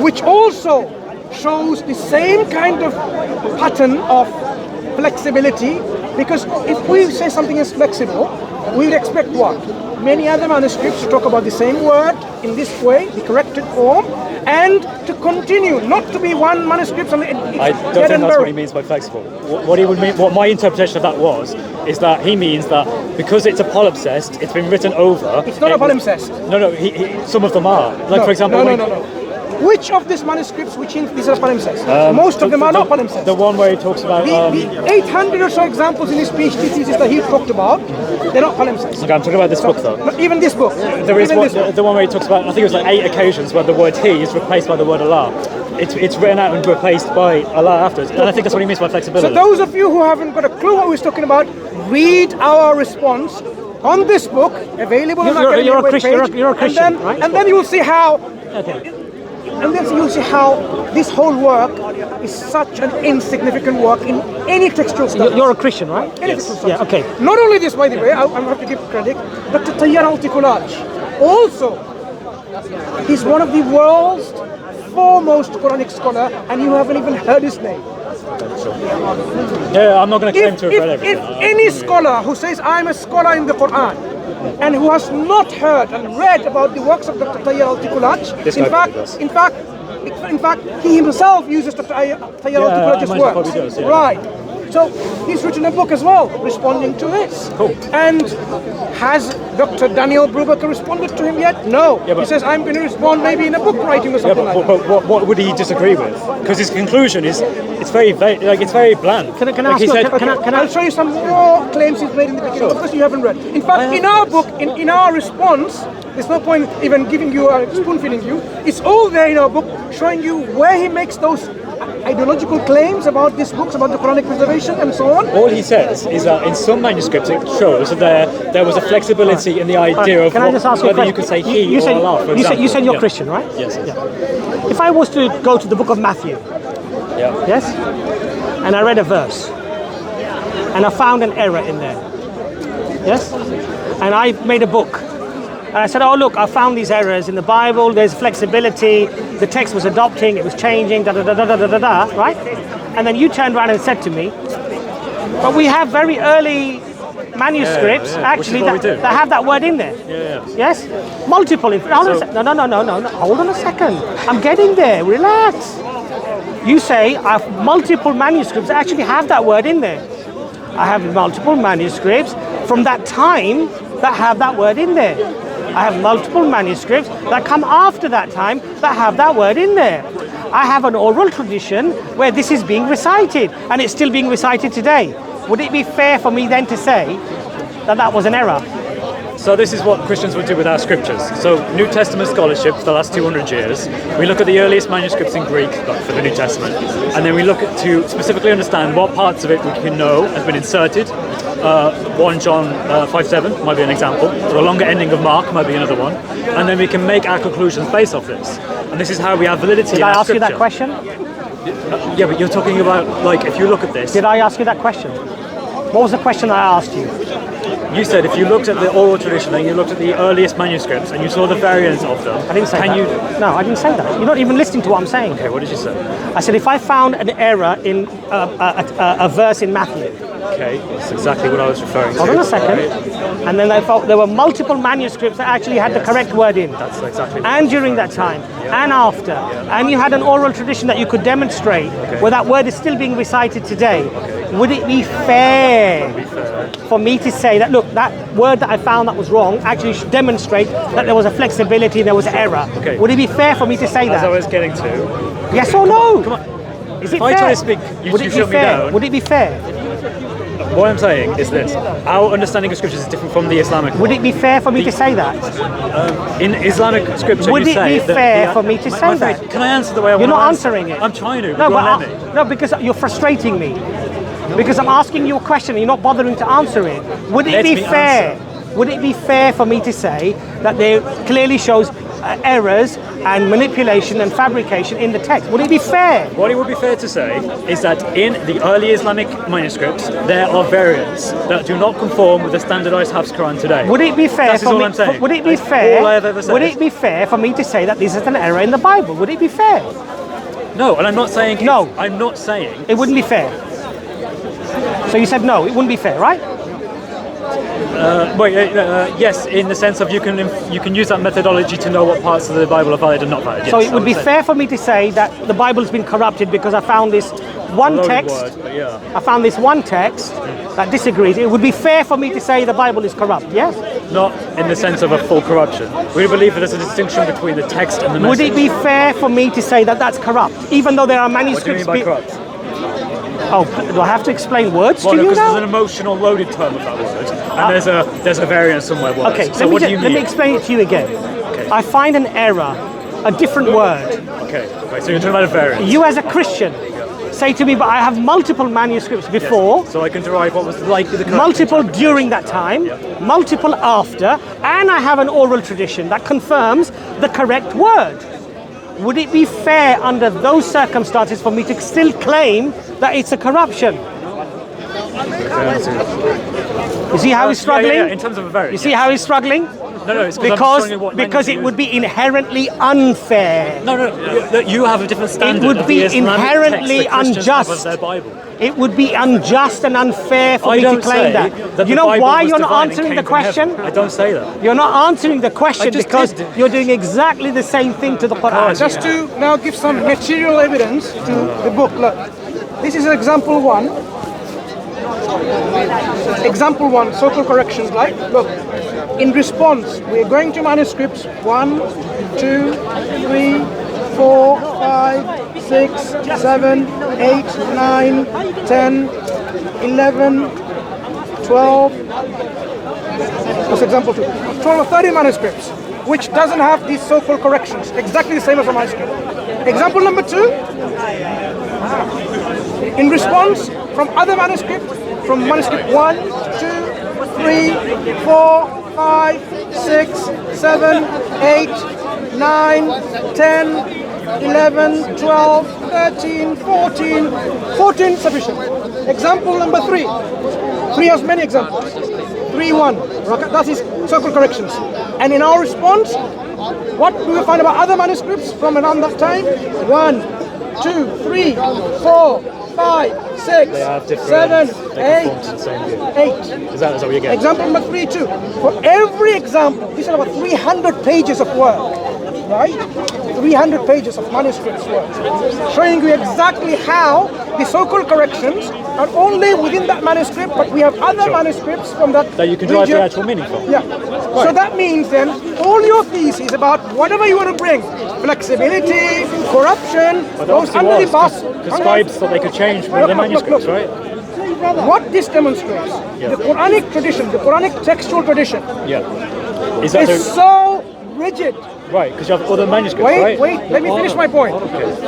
which also shows the same kind of pattern of flexibility? Because if we say something is flexible, we would expect what? Many other manuscripts to talk about the same word in this way, the corrected form, and to continue, not to be one manuscript and I don't think that's what he means by flexible. What he would mean, what my interpretation of that was, is that he means that because it's a palimpsest, it's been written over. It's not a palimpsest. No, some of them are. Like for example, no. Which of these manuscripts which these are palimpsests? Most of them are not palimpsests. The one where he talks about... the 800 or so examples in his PhD thesis that he talked about, they're not palimpsests. Okay, I'm talking about this book though. Not even this book. There is the one where he talks about, I think it was like 8 occasions where the word he is replaced by the word Allah. It's written out and replaced by Allah afterwards. And I think that's what he means by flexibility. So those of you who haven't got a clue what we're talking about, read our response on this book, available on our webpage. You're a Christian, right? And then you will see how... And then you'll see how this whole work is such an insignificant work in any textual study. You're a Christian, right? Yes. Yeah, okay. Not only this, by the way, I have to give credit, Dr. Tayyar Al-Tikulaj. Also, he's one of the world's foremost Quranic scholar, and you haven't even heard his name. Yeah, I'm not going to claim to have read everything. If any scholar who says, I'm a scholar in the Quran, and who has not heard and read about the works of Dr. Tayyar Al-Tikulaj, in fact, he himself uses Dr. Tayyar Al-Tikulaj's works. Does, Right. So he's written a book as well, responding to this. Cool. And has Dr. Daniel Brubaker responded to him yet? No. He says, I'm going to respond maybe in a book writing or something like that. But what would he disagree with? Because his conclusion is, it's very bland. Can I ask you, I'll show you some more claims he's made in the beginning. Of course, you haven't read. In fact, in our book, in our response, there's no point even giving you spoon feeding you. It's all there in our book, showing you where he makes those ideological claims about these books, about the Quranic preservation and so on. All he says is that in some manuscripts it shows that there was a flexibility in the idea of whether you could say he or Allah, for example. You said you're Christian, right? Yes. If I was to go to the book of Matthew, yes, and I read a verse, and I found an error in there, yes, and I made a book, and I said, oh look, I found these errors in the Bible, there's flexibility, the text was adopting, it was changing, right? And then you turned around and said to me, but we have very early manuscripts actually that have that word in there. Yes? Multiple. No, hold on a second. I'm getting there, relax. You say I have multiple manuscripts that actually have that word in there. I have multiple manuscripts from that time that have that word in there. I have multiple manuscripts that come after that time that have that word in there. I have an oral tradition where this is being recited, and it's still being recited today. Would it be fair for me then to say that that was an error? So this is what Christians would do with our scriptures. So New Testament scholarship for the last 200 years, we look at the earliest manuscripts in Greek, like for the New Testament, and then we look at to specifically understand what parts of it we can know has been inserted. 1 John 5:7 might be an example, or a longer ending of Mark might be another one, and then we can make our conclusions based off this. And this is how we have validity Did in I our ask you scripture. that question? Yeah, but you're talking about, like, if you look at this, Did I ask you that question? What was the question I asked you? you said if you looked at the oral tradition and you looked at the earliest manuscripts and you saw the variants of them, I didn't say can that. you? No, I didn't say that. You're not even listening to what I'm saying. Okay, what did you say? I said if I found an error in a verse in Matthew, Okay, that's exactly what I was referring to. hold on a second, Right. and then I felt there were multiple manuscripts that actually had the correct word in. That's exactly what I And was during that referring time, to. Yeah. and after, and you had an oral tradition that you could demonstrate where that word is still being recited today. Would it be fair for me to say that, look, that word that I found that was wrong actually should demonstrate that there was a flexibility, there was an error? Okay. Would it be fair for me to say As I that? was getting to, Yes or no? come on. Is it If I fair? try to speak, you Would it be shut me fair? down. Would it be fair? What I'm saying is this: our understanding of scriptures is different from the Islamic. Would it be fair for me to say that? In Islamic scripture, Would you it say be that fair for me to say my friend, that? Can I answer the way I You're want to not answer? answering it. I'm trying to. No, but but let me. no, because you're frustrating me. Because I'm asking you a question and you're not bothering to answer it. Would it Let be me fair? answer. Would it be fair for me to say that there clearly shows errors and manipulation and fabrication in the text? Would it be fair? What it would be fair to say is that in the early Islamic manuscripts, there are variants that do not conform with the standardized Hafs Quran today. Would it be fair That is for all me? I'm saying. Would it be That's fair? all I have ever said. Would it be fair for me to say that this is an error in the Bible? Would it be fair? No, and I'm not saying. No. I'm not saying. It wouldn't be fair. So you said no, it wouldn't be fair, right? Yes, in the sense of you can use that methodology to know what parts of the Bible are valid and not valid. Yes, So it would I be say. fair for me to say that the Bible's been corrupted because I found this one Loaded text. word, but yeah. I found this one text that disagrees. It would be fair for me to say the Bible is corrupt, yes? Not in the sense of a full corruption. We believe that there's a distinction between the text and the message. Would it be fair for me to say that that's corrupt, even though there are What do you manuscripts? mean by corrupt? Oh, do I have to explain words Well, to no, you because there's now? an emotional loaded term of that word, and there's a variant somewhere. Worse. Okay, So what do you let me mean? explain it to you again. Okay. I find an error, a different word. Okay, so you're talking about a variant. You as a Christian say to me, but I have multiple manuscripts before. So I can derive what was likely the correct Multiple interpretation. during that time, multiple after, and I have an oral tradition that confirms the correct word. Would it be fair under those circumstances for me to still claim that it's a corruption? You see how he's struggling? Yeah, in terms of a variant. You see how he's struggling? No, it's Because it would be inherently unfair. No, you have a different standard. would of be the Islamic inherently text that Christians have unjust. of their Bible. It would be unjust and unfair for I me to don't claim say that. that You the know Bible why was you're not divine and answering came the from heaven. question? I don't say that. You're not answering the question I just because did. you're doing exactly the same thing to the Quran. Just to now give some material evidence to the book. Look, this is example one. Example one, so-called corrections, right? Look, in response, we're going to manuscripts 1, 2, 3, 4, 5, 6, 7, 8, 9, 10, 11, 12. That's example 2. 12 or 30 manuscripts, which doesn't have these so-called corrections, exactly the same as a manuscript. Example number 2, in response from other manuscripts, from manuscript 1, 2, 3, 4, 5, 6, 7, 8, 9, 10, 11, 12, 13, 14, 14 sufficient. Example number 3. 3 has many examples. 3-1. That is circle corrections. And in our response, what do we find about other manuscripts from around that time? 1, 2, 3, 4, 5, 6, They have different. 7, They 8, conform to the same view. 8. Is that what you get? Example number 3 too. For every example, these are about 300 pages of work, right? 300 pages of manuscripts work, showing you exactly how the so-called corrections are only within that manuscript, but we have other manuscripts from that you can derive the region. actual meaning from. Yeah. So that means then all your thesis about whatever you want to bring, flexibility, corruption, But those obviously under the was, bus. because scribes thought they could change one of the manuscripts, right? What this demonstrates, the Quranic tradition, the Quranic textual tradition, Yeah. Is that is so rigid. right? Because you have other manuscripts, Wait, right? wait, let me finish my point.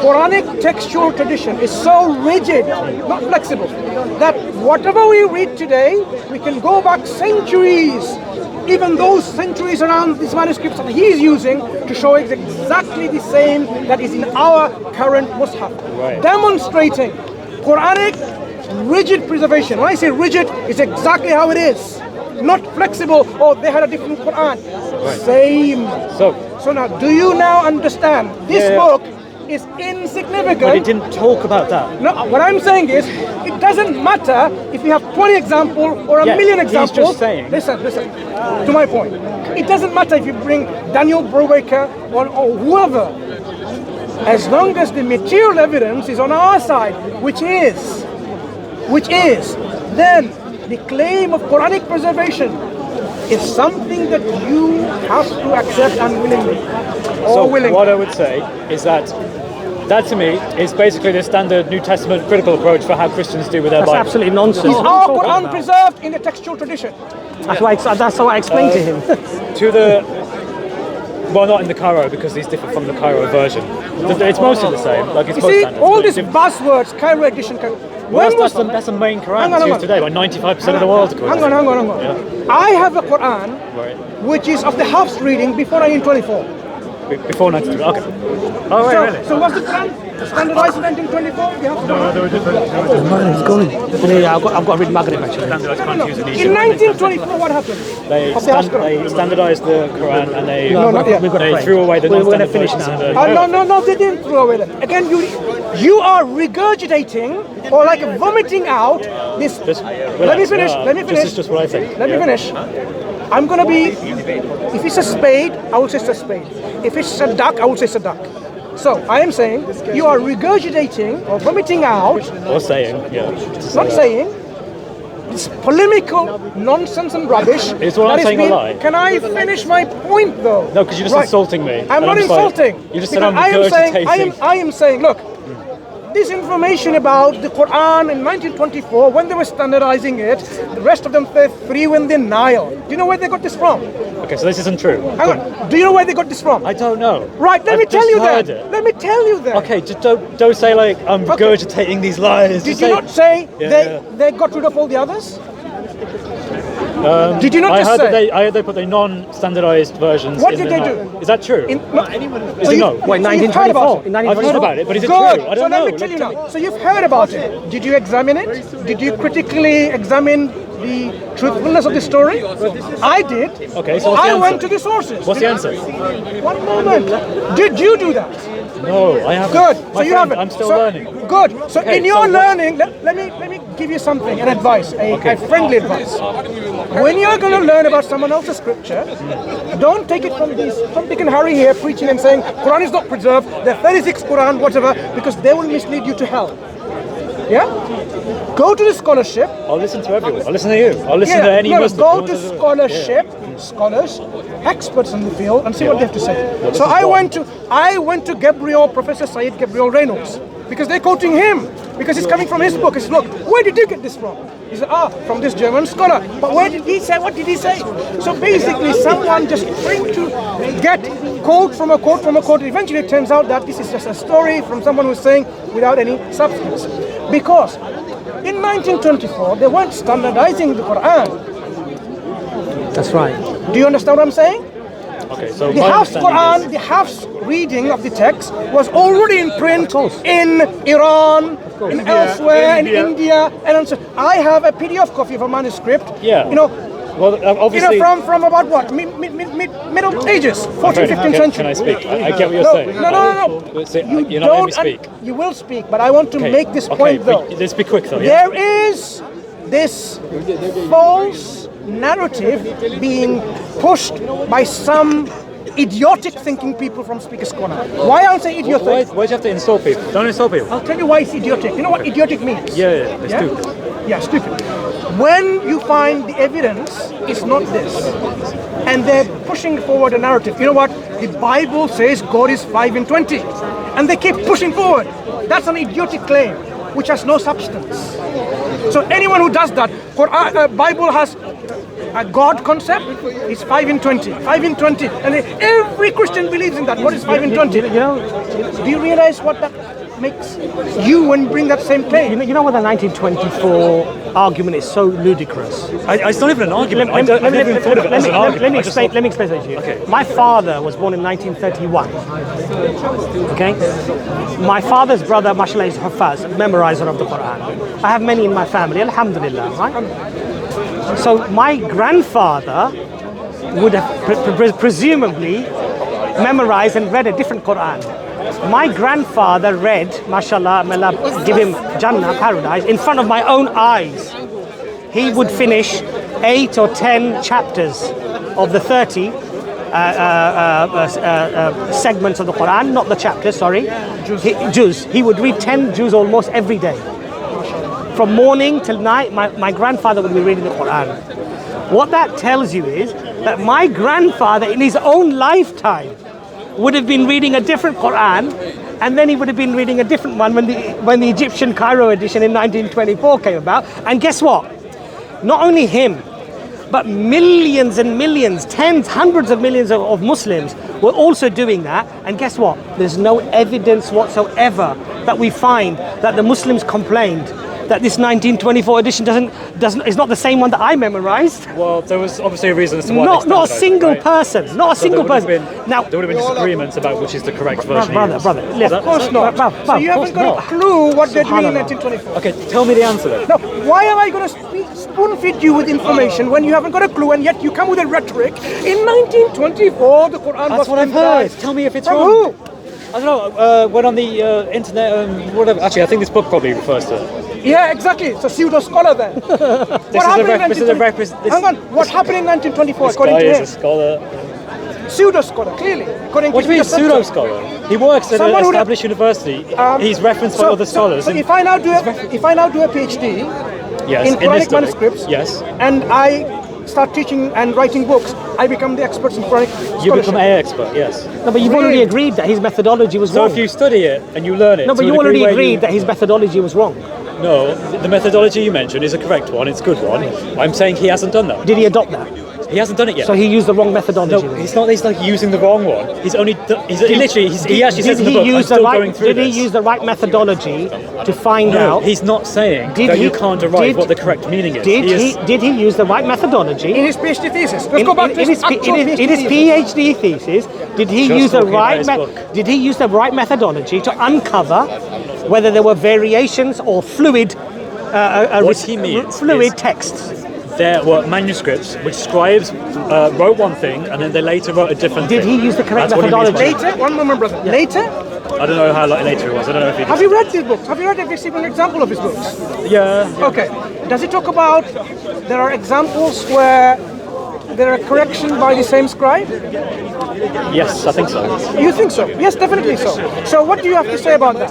Quranic textual tradition is so rigid, not flexible, that whatever we read today, we can go back centuries, even those centuries around these manuscripts that he is using to show it's exactly the same that is in our current Mus'haf. Right. Demonstrating Quranic rigid preservation. When I say rigid, it's exactly how it is. Not flexible, oh, they had a different Quran. Same. So now, do you now understand? This book is insignificant. But it didn't talk about that. No, what I'm saying is, it doesn't matter if you have 20 examples or a million examples. He's just saying. Listen, to my point. It doesn't matter if you bring Daniel Brubaker or whoever. As long as the material evidence is on our side, which is, then the claim of Quranic preservation is something that you have to accept unwillingly. So willingly. what I would say is that to me is basically the standard New Testament critical approach for how Christians do with their That's Bible. absolutely nonsense. Is What are our you talking Quran about? preserved in the textual tradition? That's how I explained to him. To the well, not in the Cairo because these differ from the Cairo version. It's mostly the same. Like it's You both see, standards, all but these it's buzzwords, Cairo edition, Cairo. well, that's the main Quran Hang on, hang used on. today by 95% of the world. Hang on. I have a Quran Right. which is of the Hafs reading before 1924. Before 93. Okay. Oh, wait, really? So was the Quran standardized in 1924? No, there were different. Yeah, I've got to read Maghrib actually. Standardized Quran used in In Egypt. 1924, what happened? They standardized the Quran and they No, not yet. We've got to they pray. threw away the We're non-standard gonna finish versions now. and the- No, they didn't throw away that. Again, you are regurgitating or like vomiting out this. Just Let me relax. finish. Let me This finish. is just what I think. Let me finish. I'm gonna be. If it's a spade, I will say it's a spade. If it's a duck, I will say it's a duck. So I am saying you are regurgitating or vomiting out, Or saying, yeah. not saying, this polemical nonsense and rubbish. It's what I'm that is saying a being- lie. Can I finish my point though? No, because you're just Right. insulting me. I'm And not just like- insulting. you just said Because I'm regurgitating. I am saying, look, this information about the Quran in 1924, when they were standardizing it, the rest of them were free in the Nile. Do you know where they got this from? Okay, so this isn't true. Hang on. Do you know where they got this from? I don't know. Right, let me I've tell just you heard that. it. Let me tell you that. Okay, just don't say like I'm regurgitating these lies. Did Just you say- not say Yeah, they got rid of all the others? Did you not I just heard that say? I heard they put the non-standardized versions. What in did the they Nile. do? Is that true? So it you- no? Wait, so you've heard about 1924? it? In I've 1924? heard about it, but is it Good. true? I So don't know. let me tell you now. So you've heard about it. Did you examine it? Did you critically examine the truthfulness of the story? I did. Okay, so what's the I answer? went to the sources. What's the answer? One moment. Did you do that? No, I haven't. Good. My So you friend, haven't. I'm still So- learning. Good. So Okay, in your so what- learning, let me give you something, an advice, a friendly advice. When you're going to learn about someone else's scripture, don't take it from Dick and Harry here preaching and saying Quran is not preserved, the 36 Quran, whatever, because they will mislead you to hell. Yeah? Go to the scholarship. I'll listen to everyone. I'll listen to you. I'll listen to any Muslim. Go who to wants do it. scholarship, scholars, experts in the field, and see what they have to say. So is I one. went to Professor Said Gabriel Reynolds, because they're quoting him, because it's coming from his book. He said, look, where did you get this from? He said, from this German scholar. But where did he say? What did he say? So basically, someone just trying to get quote from a quote. Eventually, it turns out that this is just a story from someone who's saying without any substance. Because in 1924, they weren't standardizing the Quran. That's right. Do you understand what I'm saying? Okay, so The my Hafs understanding Quran, is- the Hafs reading of the text was already in print in Iran, in elsewhere, in India, and so I have a PDF copy of a manuscript. Yeah. You know, well, obviously. from about what? Middle Ages, 14th, 15th century. Can I speak? I get what you're saying. No. But see, You you're not letting me don't. speak. You will speak, but I want to Okay, make this okay, point though. but let's be quick though. Yeah. There is this false narrative being pushed by some idiotic thinking people from Speaker's Corner. Why aren't I idiotic? Why do you have to insult people? Don't insult people. I'll tell you why it's idiotic. You know what idiotic means? Yeah, it's stupid. Yeah, stupid. When you find the evidence, it's not this. And they're pushing forward a narrative. You know what? The Bible says God is 5 in 20. And they keep pushing forward. That's an idiotic claim, which has no substance. So anyone who does that, Bible has a God concept is 5 in 20, 5 in 20, and every Christian believes in that. What is 5 in 20? Do you realize what that makes you when you bring that same claim? You know what the 1924 argument is so ludicrous. It's not even an argument. I never even thought of it as an argument. Let me explain that to you. Okay. My father was born in 1931. Okay? My father's brother, mashallah, is Hafaz, memorizer of the Quran. I have many in my family, alhamdulillah, right? So my grandfather would have presumably memorized and read a different Quran. My grandfather read, mashallah, may Allah give him Jannah, paradise, in front of my own eyes. He would finish 8 or 10 chapters of the 30 segments of the Quran, not the chapters, sorry. Juz. He would read 10 juz almost every day. From morning till night, my grandfather would be reading the Quran. What that tells you is that my grandfather, in his own lifetime, would have been reading a different Quran, and then he would have been reading a different one when the Egyptian Cairo edition in 1924 came about. And guess what? Not only him, but millions and millions, tens, hundreds of millions of Muslims were also doing that. And guess what? There's no evidence whatsoever that we find that the Muslims complained that this 1924 edition is not the same one that I memorized. Well, there was obviously a reason as to why not a single person. Now there would have been disagreements about which is the correct version. Brother, of course not. So you haven't got a clue what they're doing in 1924. Okay, tell me the answer then. No, why am I going to spoon feed you with information when you haven't got a clue, and yet you come with a rhetoric? In 1924, the Quran was That's what I've heard. Tell me if it's wrong. Who? I don't know. Went on the internet and whatever. Actually, I think this book probably refers to it. Yeah, exactly. It's a pseudo scholar then. Hang on. What happened in 1924 according to him? This guy is a scholar. Pseudo scholar, clearly. What do you mean pseudo scholar? He works at an established university. He's referenced by other scholars. So if I now do a PhD in Quranic manuscripts, yes, and I start teaching and writing books, I become the expert in Quranic scholarship. You become an expert, yes. No, but you've already agreed that his methodology was wrong. So if you study it and you learn it... No, but you already agreed that his methodology was wrong. No, the methodology you mentioned is a correct one, it's a good one. I'm saying he hasn't done that. Did he adopt that? He hasn't done it yet. So he used the wrong methodology. No, he's not like using the wrong one. He actually says in the book, I'm still going through this. Did he use the right methodology to find out? No, he's not saying that you can't derive what the correct meaning is. Did he use the right methodology? In his PhD thesis. Let's go back to his PhD thesis, did he use the right methodology to uncover whether there were variations or fluid texts? There were manuscripts which scribes wrote one thing and then they later wrote a different thing. Did he use the correct methodology? Later? One moment, brother. Yeah. Later? I don't know how later it was. I don't know if he did. Have you read these books? Have you read every single example of his books? Yeah. Okay. Does it talk about there are examples where there are corrections by the same scribe? Yes, I think so. You think so? Yes, definitely so. So what do you have to say about that?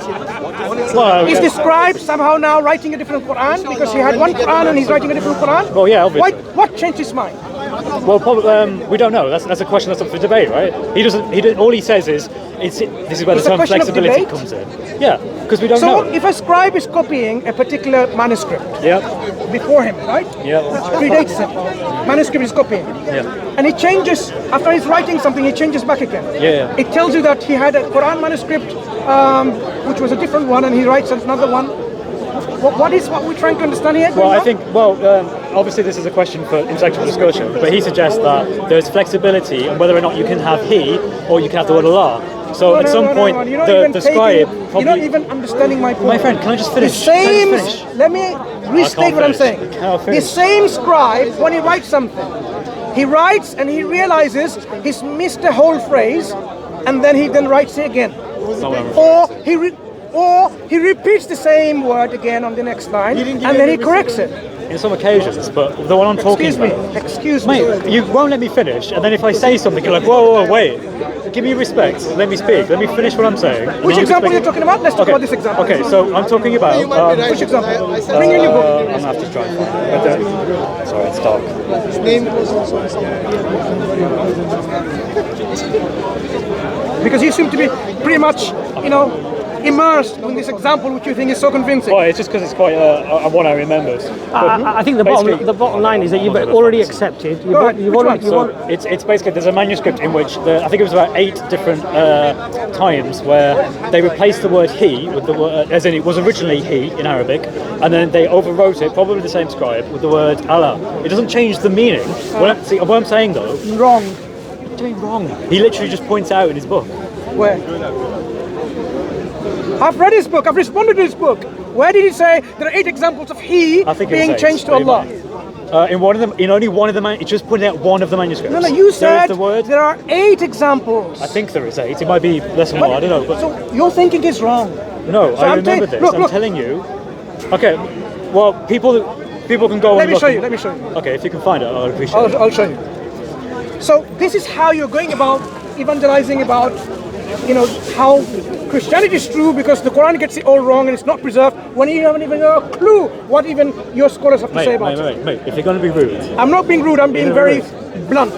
Well, is the scribe somehow now writing a different Quran because he had one Quran and he's writing a different Quran? Well, yeah, obviously. What changed his mind? Well, we don't know. That's a question that's up for debate, right? He doesn't. All he says is, this is where the term flexibility comes in. Yeah, because we don't know. So if a scribe is copying a particular manuscript, before him, right? Yeah. Predates him. Manuscript is copying. Yeah. And he changes after he's writing something. He changes back again. Yeah. It tells you that he had a Quran manuscript, which was a different one, and he writes another one. What we're trying to understand here? Well, I think, obviously this is a question for intellectual discussion, but he suggests that there's flexibility in whether or not you can have he or you can have the word Allah. So at some point, the scribe probably... You're not even understanding my point. My friend, can I just finish? Let me restate what I'm saying. The same scribe, when he writes something, he writes and he realizes he's missed a whole phrase, and then he writes it again. Or he repeats the same word again on the next line, and then he corrects it. In some occasions, but the one I'm talking about... Excuse me. Mate, you won't let me finish, and then if I say something, you're like, whoa, wait. Give me respect. Let me speak. Let me finish what I'm saying. Which example are you talking about? Let's talk about this example. Okay, so I'm talking about... which example? Bring in your book. I'm going to have to try and find it. Sorry, it's dark. His name was because you seem to be pretty much, immersed in this example which you think is so convincing? Well, it's just because it's quite one I remembered. I think the bottom line is that you've already accepted. It's basically there's a manuscript in which I think it was about 8 different times where they replaced the word he with the word, as in it was originally he in Arabic, and then they overwrote it, probably the same scribe, with the word Allah. It doesn't change the meaning. What I'm saying though, Wrong. wrong. He literally just points out in his book. Where? I've read his book. I've responded to his book. Where did he say there are 8 examples of he being changed to Allah? In one of them, in only one of the it's just pointing out one of the manuscripts. No, you said there is the word. There are 8 examples. I think there is 8. It might be less than 1. I don't know. But so your thinking is wrong. no, So I I'm remember this. look. I'm telling you. Okay. Well, people can go. Let me show you. Let me show you. Okay, if you can find it, I'll appreciate it. I'll show you. So this is how you're going about evangelizing about, how Christianity is true because the Quran gets it all wrong and it's not preserved when you haven't even a clue what even your scholars have to say about it. Mate, if you're going to be rude. I'm not being rude, I'm being very blunt.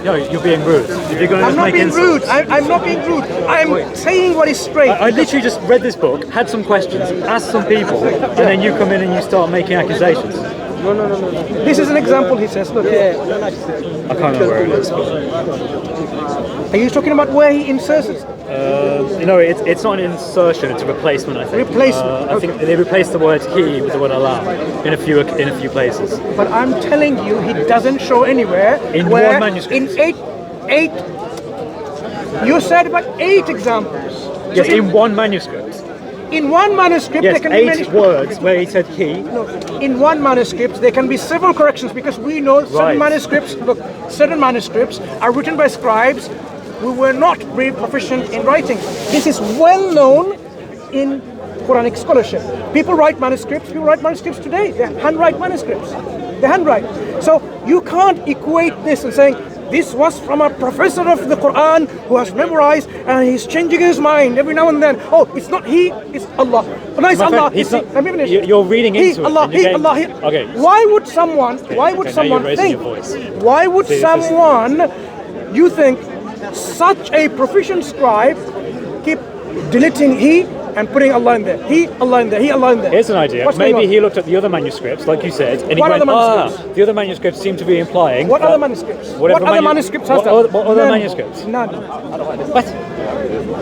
No, you're being rude. If you're going to I'm not being rude. I'm not being rude. I'm saying what is straight. I literally just read this book, had some questions, asked some people, and then you come in and you start making accusations. No. This is an example, he says. Look. I can't remember where it is. Are you talking about where he inserts it? It's not an insertion; it's a replacement. I think. Replacement. I think they replaced the word he with the word Allah in a few places. But I'm telling you, he doesn't show anywhere In where one manuscript. in eight. You said about 8 examples. Yes, in one manuscript. In one manuscript, Yes, there can 8 be many words where he said he. No, in one manuscript, there can be several corrections because we know certain manuscripts. Look, certain manuscripts are written by scribes who were not very proficient in writing. This is well known in Quranic scholarship. People write manuscripts. People write manuscripts today. They handwrite manuscripts. They handwrite. So you can't equate this and saying this was from a professor of the Quran who has memorized and he's changing his mind every now and then. Oh, it's not he, it's Allah. Oh, no, it's Allah. Let me finish. You're reading into Allah, it. Allah. Okay. Why would someone think? Why would someone, you think, such a proficient scribe keep deleting he and putting Allah in there? He, Allah in there. He, Allah in there. Here's an idea. Maybe he looked at the other manuscripts, like you said, and he went, the other manuscripts seem to be implying. What other manuscripts? What other manuscripts has that? What other manuscripts? None. What?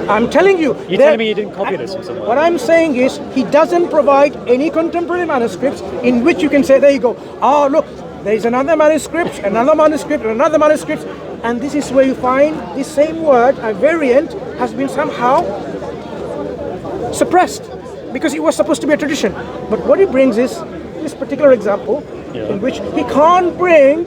I'm telling you. You're telling me you didn't copy this from somewhere? What I'm saying is he doesn't provide any contemporary manuscripts in which you can say, there you go. Oh, look, there is another manuscript, another manuscript, and another manuscript. And this is where you find this same word, a variant, has been somehow suppressed because it was supposed to be a tradition. But what he brings is this particular example in which he can't bring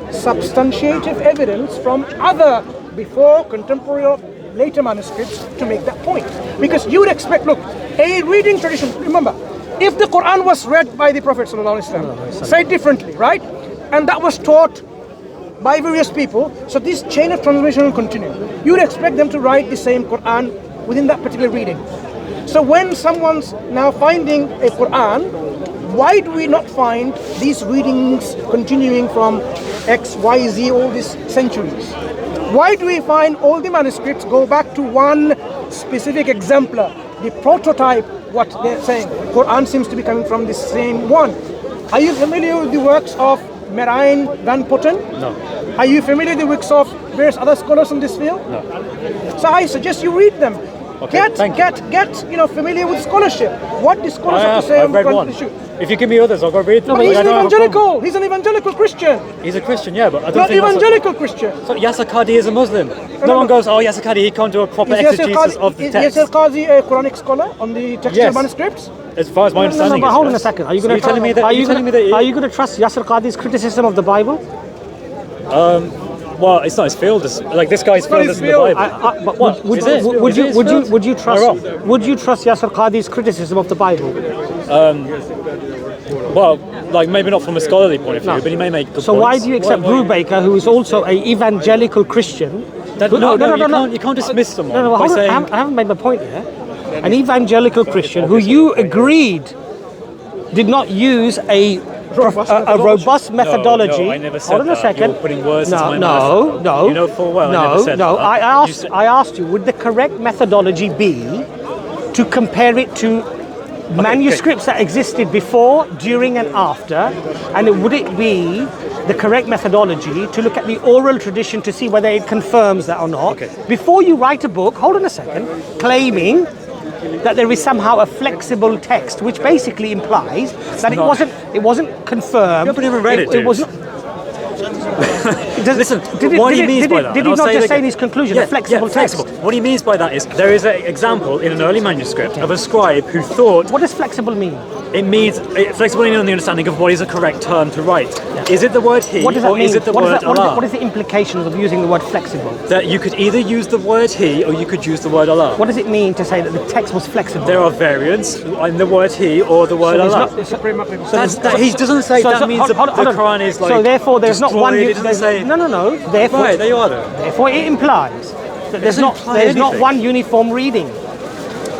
substantiative evidence from other before contemporary or later manuscripts to make that point. Because you would expect, look, a reading tradition, remember, if the Quran was read by the Prophet ﷺ, said differently, right? And that was taught by various people, so this chain of transmission will continue. You would expect them to write the same Quran within that particular reading. So when someone's now finding a Quran, why do we not find these readings continuing from X, Y, Z, all these centuries? Why do we find all the manuscripts go back to one specific exemplar, the prototype, what they're saying? Quran seems to be coming from the same one. Are you familiar with the works of Marijn van Putten? No. Are you familiar with the works of various other scholars in this field? No. So I suggest you read them. Okay, Get familiar with scholarship. What the scholars have to say on the Quran issue. If you give me others, I'll go read them. But he's an evangelical. He's an evangelical Christian. He's a Christian, yeah, but I don't Not think evangelical Christian. So Yasser Qadhi is a Muslim. No one goes, oh, Yasser Qadhi, he can't do a proper exegesis of the text. Is Yasser Qadhi a Quranic scholar on the textual manuscripts? As far as my understanding but is. hold on a second. Are you going to telling me that? Are you going to trust Yasser Qadhi's criticism of the Bible? Well, it's not his field. Like this guy's field isn't the Bible. But would you trust Yasser Qadhi's criticism of the Bible? Well, like maybe not from a scholarly point of view, but he may make good So points. why do you accept Brubaker, who is also an evangelical Christian? You can't dismiss someone by saying... I haven't made my point yet. An evangelical Christian who you agreed did not use a robust methodology. No, I never said Hold on a that. second. You're putting words into my mouth. No. You know full well I never said that. I asked you, would the correct methodology be to compare it to manuscripts that existed before, during, and after? And would it be the correct methodology to look at the oral tradition to see whether it confirms that or not? Okay. Before you write a book, hold on a second, claiming that there is somehow a flexible text, which basically implies that it wasn't confirmed. You haven't even read it, dude. It wasn't. Listen, what he means by that? Did he not just say in his conclusion, a flexible text? Flexible. What he means by that is there is an example in an early manuscript of a scribe who thought What does flexible mean? it means flexible in the understanding of what is a correct term to write. Is it the word he What does that or mean? is it the word Allah? What is the implications of using the word flexible? That you could either use the word he or you could use the word Allah. What does it mean to say that the text was flexible? There are variants in the word he or the word Allah. He doesn't say that means the Quran is like. So therefore, there's not one. destroyed, it doesn't say. No. Therefore, Right, there you are. Though. therefore, it implies that there's not anything. one uniform reading.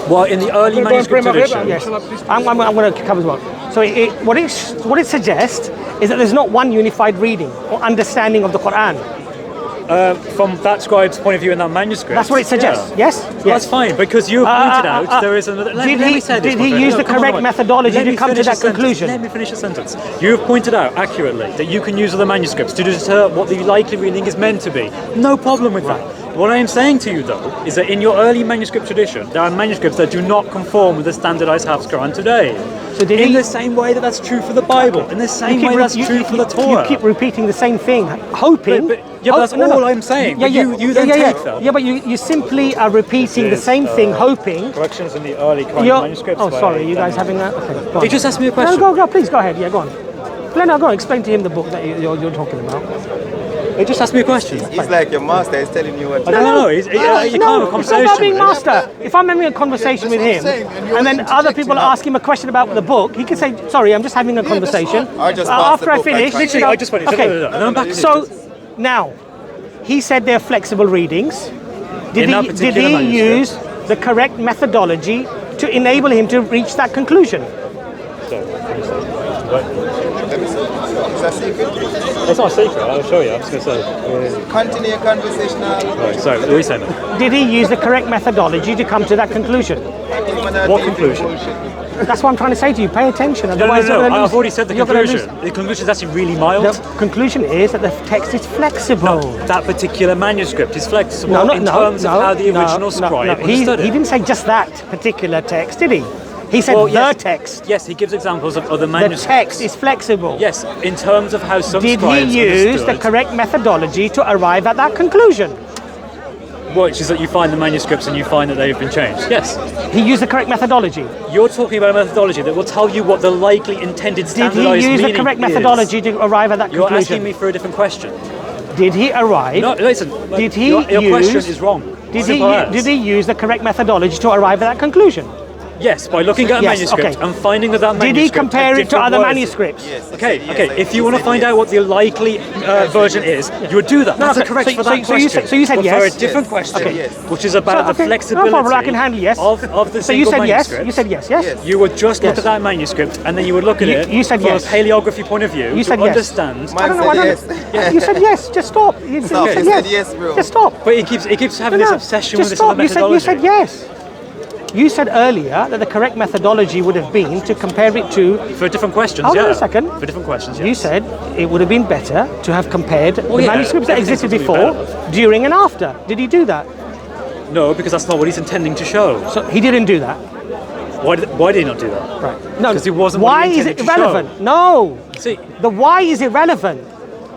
Well, in the early manuscript tradition, Yes, I'm going to cover as well. So what it suggests is that there's not one unified reading or understanding of the Quran. from that scribe's point of view in that manuscript. That's what it suggests. Yeah. Yes. Well, that's fine because you pointed out there is another. Did he use the correct methodology to come to that conclusion? Let me finish the sentence. You have pointed out accurately that you can use other manuscripts to deter what the likely reading is meant to be. No problem with that. What I am saying to you, though, is that in your early manuscript tradition, there are manuscripts that do not conform with the standardized Hafs Quran today. So in the same way that that's true for the Bible, in the same way that's true for the Torah. You keep repeating the same thing, hoping. But that's all I'm saying. You then take that. Yeah, but you simply are repeating the same thing, hoping. Corrections in the early Quranic manuscripts. Oh, sorry, you guys having that? Okay, go on. He just asked me a question. No, please go ahead. Yeah, go on. No, go on. Explain to him the book that you're talking about. He just asked me a question. He's like your master. He's telling you what. I don't know. You can't have a It's not conversation. about being master. If I'm having a conversation with him, and then other people ask him a question about the book, he can say, "Sorry, I'm just having a conversation." After I finish, literally, I just finished. Okay. And I'm back to So now, he said they're flexible readings. Did manuscript. he use the correct methodology to enable him to reach that conclusion? Is that secret? It's not a secret. I'll show you. I was going to say. Continue your conversation now. Right, sorry, what are you saying? Did he use the correct methodology to come to that conclusion? What conclusion? That's what I'm trying to say to you. Pay attention. No, Otherwise, I've already said the you're gonna conclusion. The conclusion is actually really mild. The conclusion is that the text is flexible. That particular manuscript is flexible in terms of how the original scribe understood it. He didn't say just that particular text, did he? He said text. Yes, he gives examples of other The manuscripts. text is flexible. Yes, in terms of how some Did he scribes use understood, the correct methodology to arrive at that conclusion? which is that you find the manuscripts and you find that they've been changed. Yes. He used the correct methodology. You're talking about a methodology that will tell you what the likely intended Did standardized he use meaning the correct is. methodology to arrive at that You're conclusion? asking me for a different question. Did he arrive? No, listen. Did he your question is wrong. Did Simple as. he use the correct methodology to arrive at that conclusion? Yes, by looking at a manuscript and finding that that manuscript Did he compare had it to different other words. manuscripts? Yes. Okay. If you want to find out what the likely version is, you would do that. That's okay. correct So- for so- that so you question. said- so you said But yes? for a different question, Yes. which is about the flexibility No problem, I can handle yes. of the So you single said yes. manuscript. You said yes. Yes. You would just look Yes. at that manuscript and then you would look at it You said from yes. a paleography point of view You to said yes. understand. I don't know. You said yes. Just stop. You said, Stop. you said You yes. said yes, bro. Just stop. But he keeps having this obsession with Just this stop. other You methodology. said yes. You said earlier that the correct methodology would have been to compare it to. For different questions, Hold on yeah. a second. For different questions, yes. You said it would have been better to have compared the yeah, manuscripts that everything's existed gonna be before, during and after. Did he do that? No, because that's not what he's intending to show. So he didn't do that. Why did he not do that? Right. No. Because it wasn't what Why he is it intended to show. irrelevant? No. See, The why is irrelevant.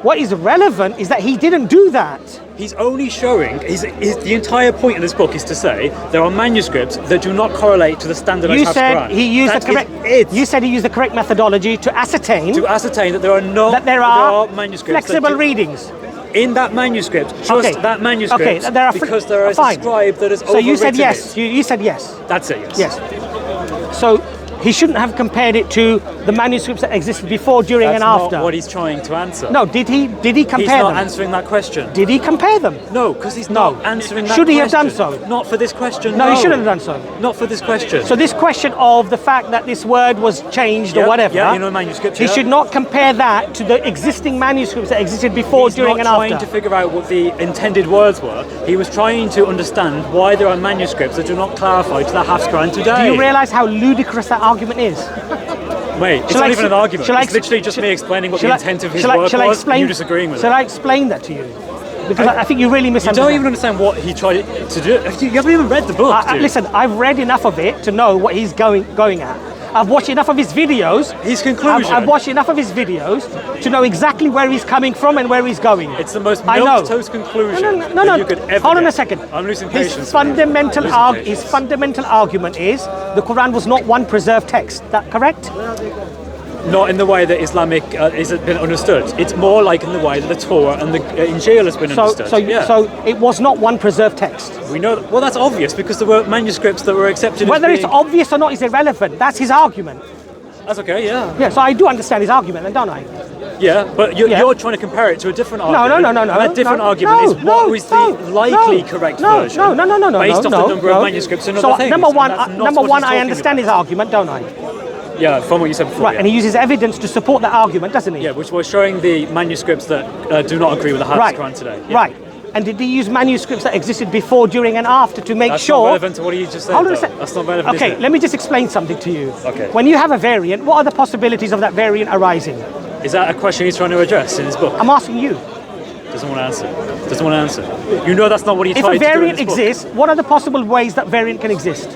What is relevant is that he didn't do that. he's only showing, the entire point of this book is to say there are manuscripts that do not correlate to the standardized You Hafs said Quran. he used That the correct. is it. You said he used the correct methodology to ascertain To ascertain that there are manuscripts flexible that readings. in that manuscript, just Okay. that manuscript, Okay, there are because there is fine. a scribe that has So you said overwritten yes. it. You said yes. That's it, yes. Yes. So he shouldn't have compared it to the manuscripts that existed before, during, That's and after. not what he's trying to answer. No, did he compare He's them? not answering that question. Did he compare them? No, because he's No. not answering that Should he have question. done so? Not for this question. No, he shouldn't have done so. Not for this question. So this question of the fact that this word was changed or Yeah, whatever, yeah, you know manuscripts, he yeah. should not compare that to the existing manuscripts that existed before, He's during, not and trying after. to figure out what the intended words were. He was trying to understand why there are manuscripts that do not clarify to the Hafs Quran today. Do you realise how ludicrous that argument is? Wait, it's Shall not I even ex- an argument. shall I It's literally just shall- me explaining what shall the I- intent of his shall I- work shall I was, explain- and you disagreeing with Shall it. I explain that to you? Because I think you really You misunderstand. don't even understand what he tried to do. You haven't even read the book, dude. Listen, I've read enough of it to know what he's going at. I've watched enough of his videos. His conclusion. I've watched enough of his videos to know exactly where he's coming from and where he's going. It's the most I know. milquetoast conclusion No. that you could ever Hold on get. a second. I'm losing His patience. fundamental Losing his patience. fundamental argument is the Quran was not one preserved text. That correct? Not in the way that Islamic has been understood. It's more like in the way that the Torah and the Injil has been understood. So it was not one preserved text. We know that, well, that's obvious because there were manuscripts that were accepted as Whether being... it's obvious or not is irrelevant. That's his argument. That's okay, yeah. Yeah, so I do understand his argument, then, don't I? Yeah, but you're, Yeah. you're trying to compare it to a different No. argument. And that different argument is what was the likely correct version based off the number of manuscripts and So other things. number and one, that's not what he's I talking understand his about. argument, don't I? Yeah, from what you said before. Right, yeah. and he uses evidence to support that argument, doesn't he? Yeah, which was showing the manuscripts that do not agree with the Hafs Right. Quran today. Yeah. Right. And did he use manuscripts that existed before, during, and after to make That's sure? not relevant to what you just said. Hold on a though. sec. That's not relevant. Okay, is it? let me just explain something to you. Okay. When you have a variant, what are the possibilities of that variant arising? Is that a question he's trying to address in his book? I'm asking you. Doesn't want to answer. Doesn't want to answer. You know that's not what he If tried a to do in variant his book. exists, what are the possible ways that variant can exist?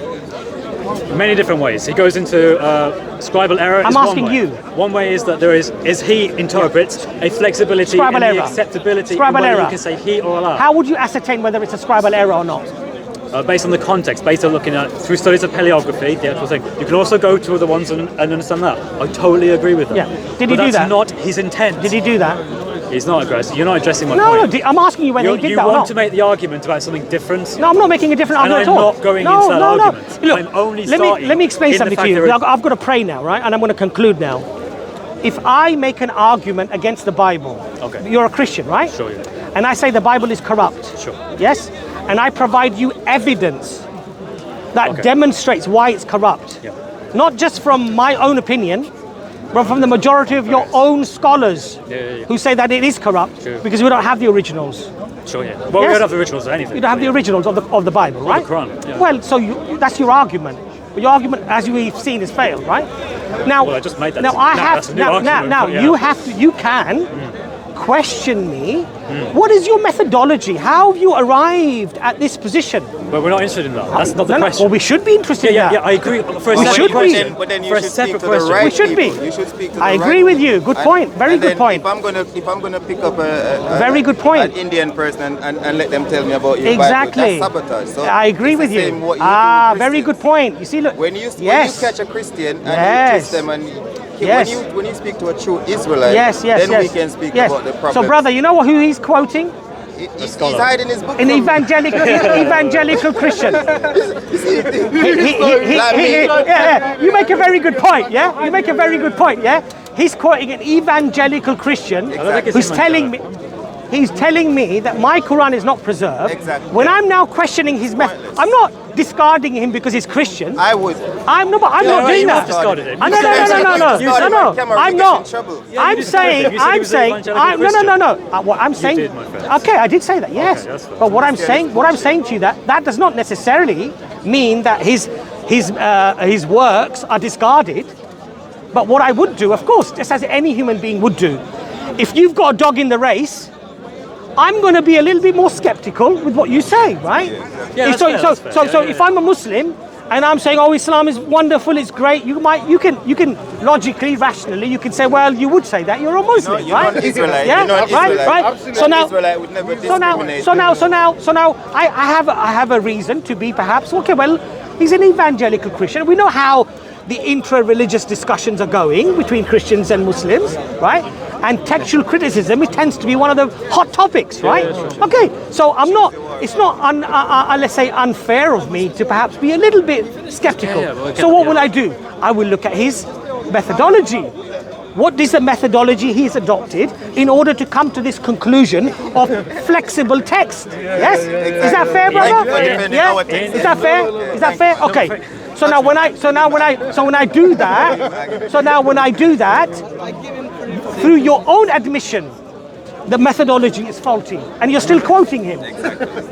Many different ways. He goes into scribal error. I'm is one asking way. you. One way is that there is he interprets a flexibility Scribal in error. the acceptability Scribal in whether error. you can say he or Allah. How would you ascertain whether it's a scribal error or not? Based on the context, based on looking at through studies of paleography, the actual thing. You can also go to other ones and understand that. I totally agree with that. Yeah. Did he but do that's that? not his intent. Did he do that? He's not aggressive. You're not addressing my No, point. I'm asking you whether he did You that or want not. to make the argument about something different. No, I'm not making a different And argument I'm at all. not going no, into that no, argument. No. Look, I'm only let starting me explain in the something fact to you. there is- I've got to pray now, right? And I'm going to conclude now. If I make an argument against the Bible, Okay. you're a Christian, right? Sure, yeah. And I say the Bible is corrupt. Sure. Yes? And I provide you evidence that Okay. demonstrates why it's corrupt. Yeah. Not just from my own opinion, but from the majority of your own scholars Yeah. who say that it is corrupt Sure. because we don't have the originals. Sure, yeah. Well, we Yes. don't have the originals or anything. You don't have the originals of the Bible, right? Quran, yeah. Well, so that's your argument. But your argument, as we've seen, has failed, right? Now, Well, I just made that. Now I have That's a new argument, now but yeah. you can question me. What is your methodology? How have you arrived at this position? But we're not interested in that. That's not the No, no, question. well, we should be interested in yeah, that. yeah, I agree. For a We separate should be. question. But then you for a should speak separate to the question. right We should be. people. You should speak to the I right agree with people. you. Good point. Very And good then point. If I'm gonna pick up a Very good point. an Indian person and let them tell me about your Exactly. Bible, that's sabotage. So I agree it's the with you. same what you do with Very good Christians. point. You see, look. When you yes. catch a Christian and Yes. you twist them and Yes. when you speak to a true Israelite, Yes, then yes. we can speak yes. about the problem. So, brother, you know who he's quoting? He's hiding his book. An from- evangelical Christian. Like me. Yeah. You make a very good point, yeah? You make a very good point, yeah? He's quoting an evangelical Christian Exactly. who's telling me that my Quran is not preserved. Exactly. When I'm now questioning his method, Pointless. I'm not discarding him because he's Christian. I would. I'm not doing you that. have discarded him. No. You said- I'm Cameron, not. trouble. Yeah, you I'm discarded saying, him. You said he I'm was an saying, evangelical no. What I'm saying, did, my friend. okay, I did say that, yes. that's fine. But what I'm saying to you that does not necessarily mean that his works are discarded. But what I would do, of course, just as any human being would do, if you've got a dog in the race, I'm going to be a little bit more skeptical with what you say, right? Yeah, that's so fair, that's fair. so Yeah, if I'm a Muslim and I'm saying, oh, Islam is wonderful, it's great, you can logically, rationally, you can say, well, you would say that you're a Muslim, you're right? not Israelite. Yeah, You're not right, Israelite. right. So now, Israelite would never so now, I have a reason to be perhaps okay. Well, he's an evangelical Christian. We know how the intra-religious discussions are going between Christians and Muslims, right? and textual criticism, it tends to be one of the hot topics, right? Okay, so it's not let's say unfair of me to perhaps be a little bit skeptical. So what will I do? I will look at his methodology. What is the methodology he's adopted in order to come to this conclusion of flexible text? Yes? Is that fair, brother? Yeah? Is that fair? Is that fair? Okay. So now when I do that, through your own admission, the methodology is faulty, and you're still quoting him.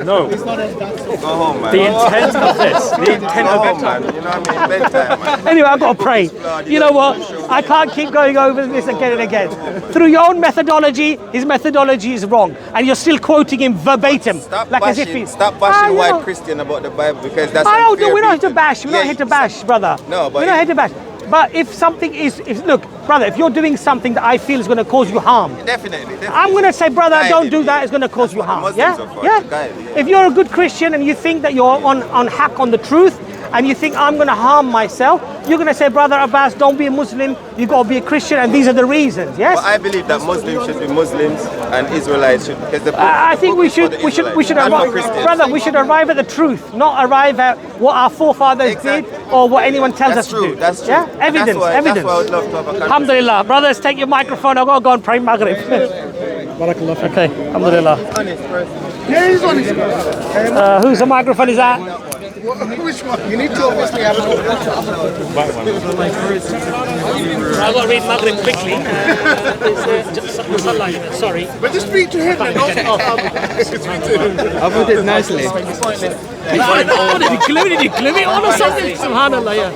No. Go home, man. The intent of this, the intent Go of home, man. You know what I mean? Bedtime, man. Anyway, I've got to pray. You know what? I can't keep going over this again and again. Through your own methodology, his methodology is wrong, and you're still quoting him verbatim, Stop like as if bashing, he's. stop bashing white Christian about the Bible, because that's I don't unfair, do. We're not here to people. bash. We're not here to bash, brother. No, but we're not here to bash. But if something look, brother, if you're doing something that I feel is going to cause you harm, Definitely. I'm going to say, brother, Guide don't it. do that. It's going to cause you harm. Muslims Yeah, are for yeah. it. Guide it. If you're a good Christian and you think that you're on hack on the truth, and you think I'm going to harm myself, you're going to say, brother Abass, don't be a Muslim. You got to be a Christian, and these are the reasons. Yes. But I believe that Muslims should be Muslims and Israelites should, because the I think we should arrive, brother. We should arrive at the truth, not arrive at what our forefathers did or what anyone tells us to do. That's true. Yeah, evidence, evidence. That's why I would love to have a conversation. Alhamdulillah, brothers, take your microphone. I'll go and pray Maghrib. Okay, Alhamdulillah. Honest person. Yeah, he's honest. Whose the microphone is that? Which one? You need to obviously have I've got to read Maghrib quickly. Sorry. But just speak to him. I put it nicely. Did you glue it on or something? Subhanallah, yeah.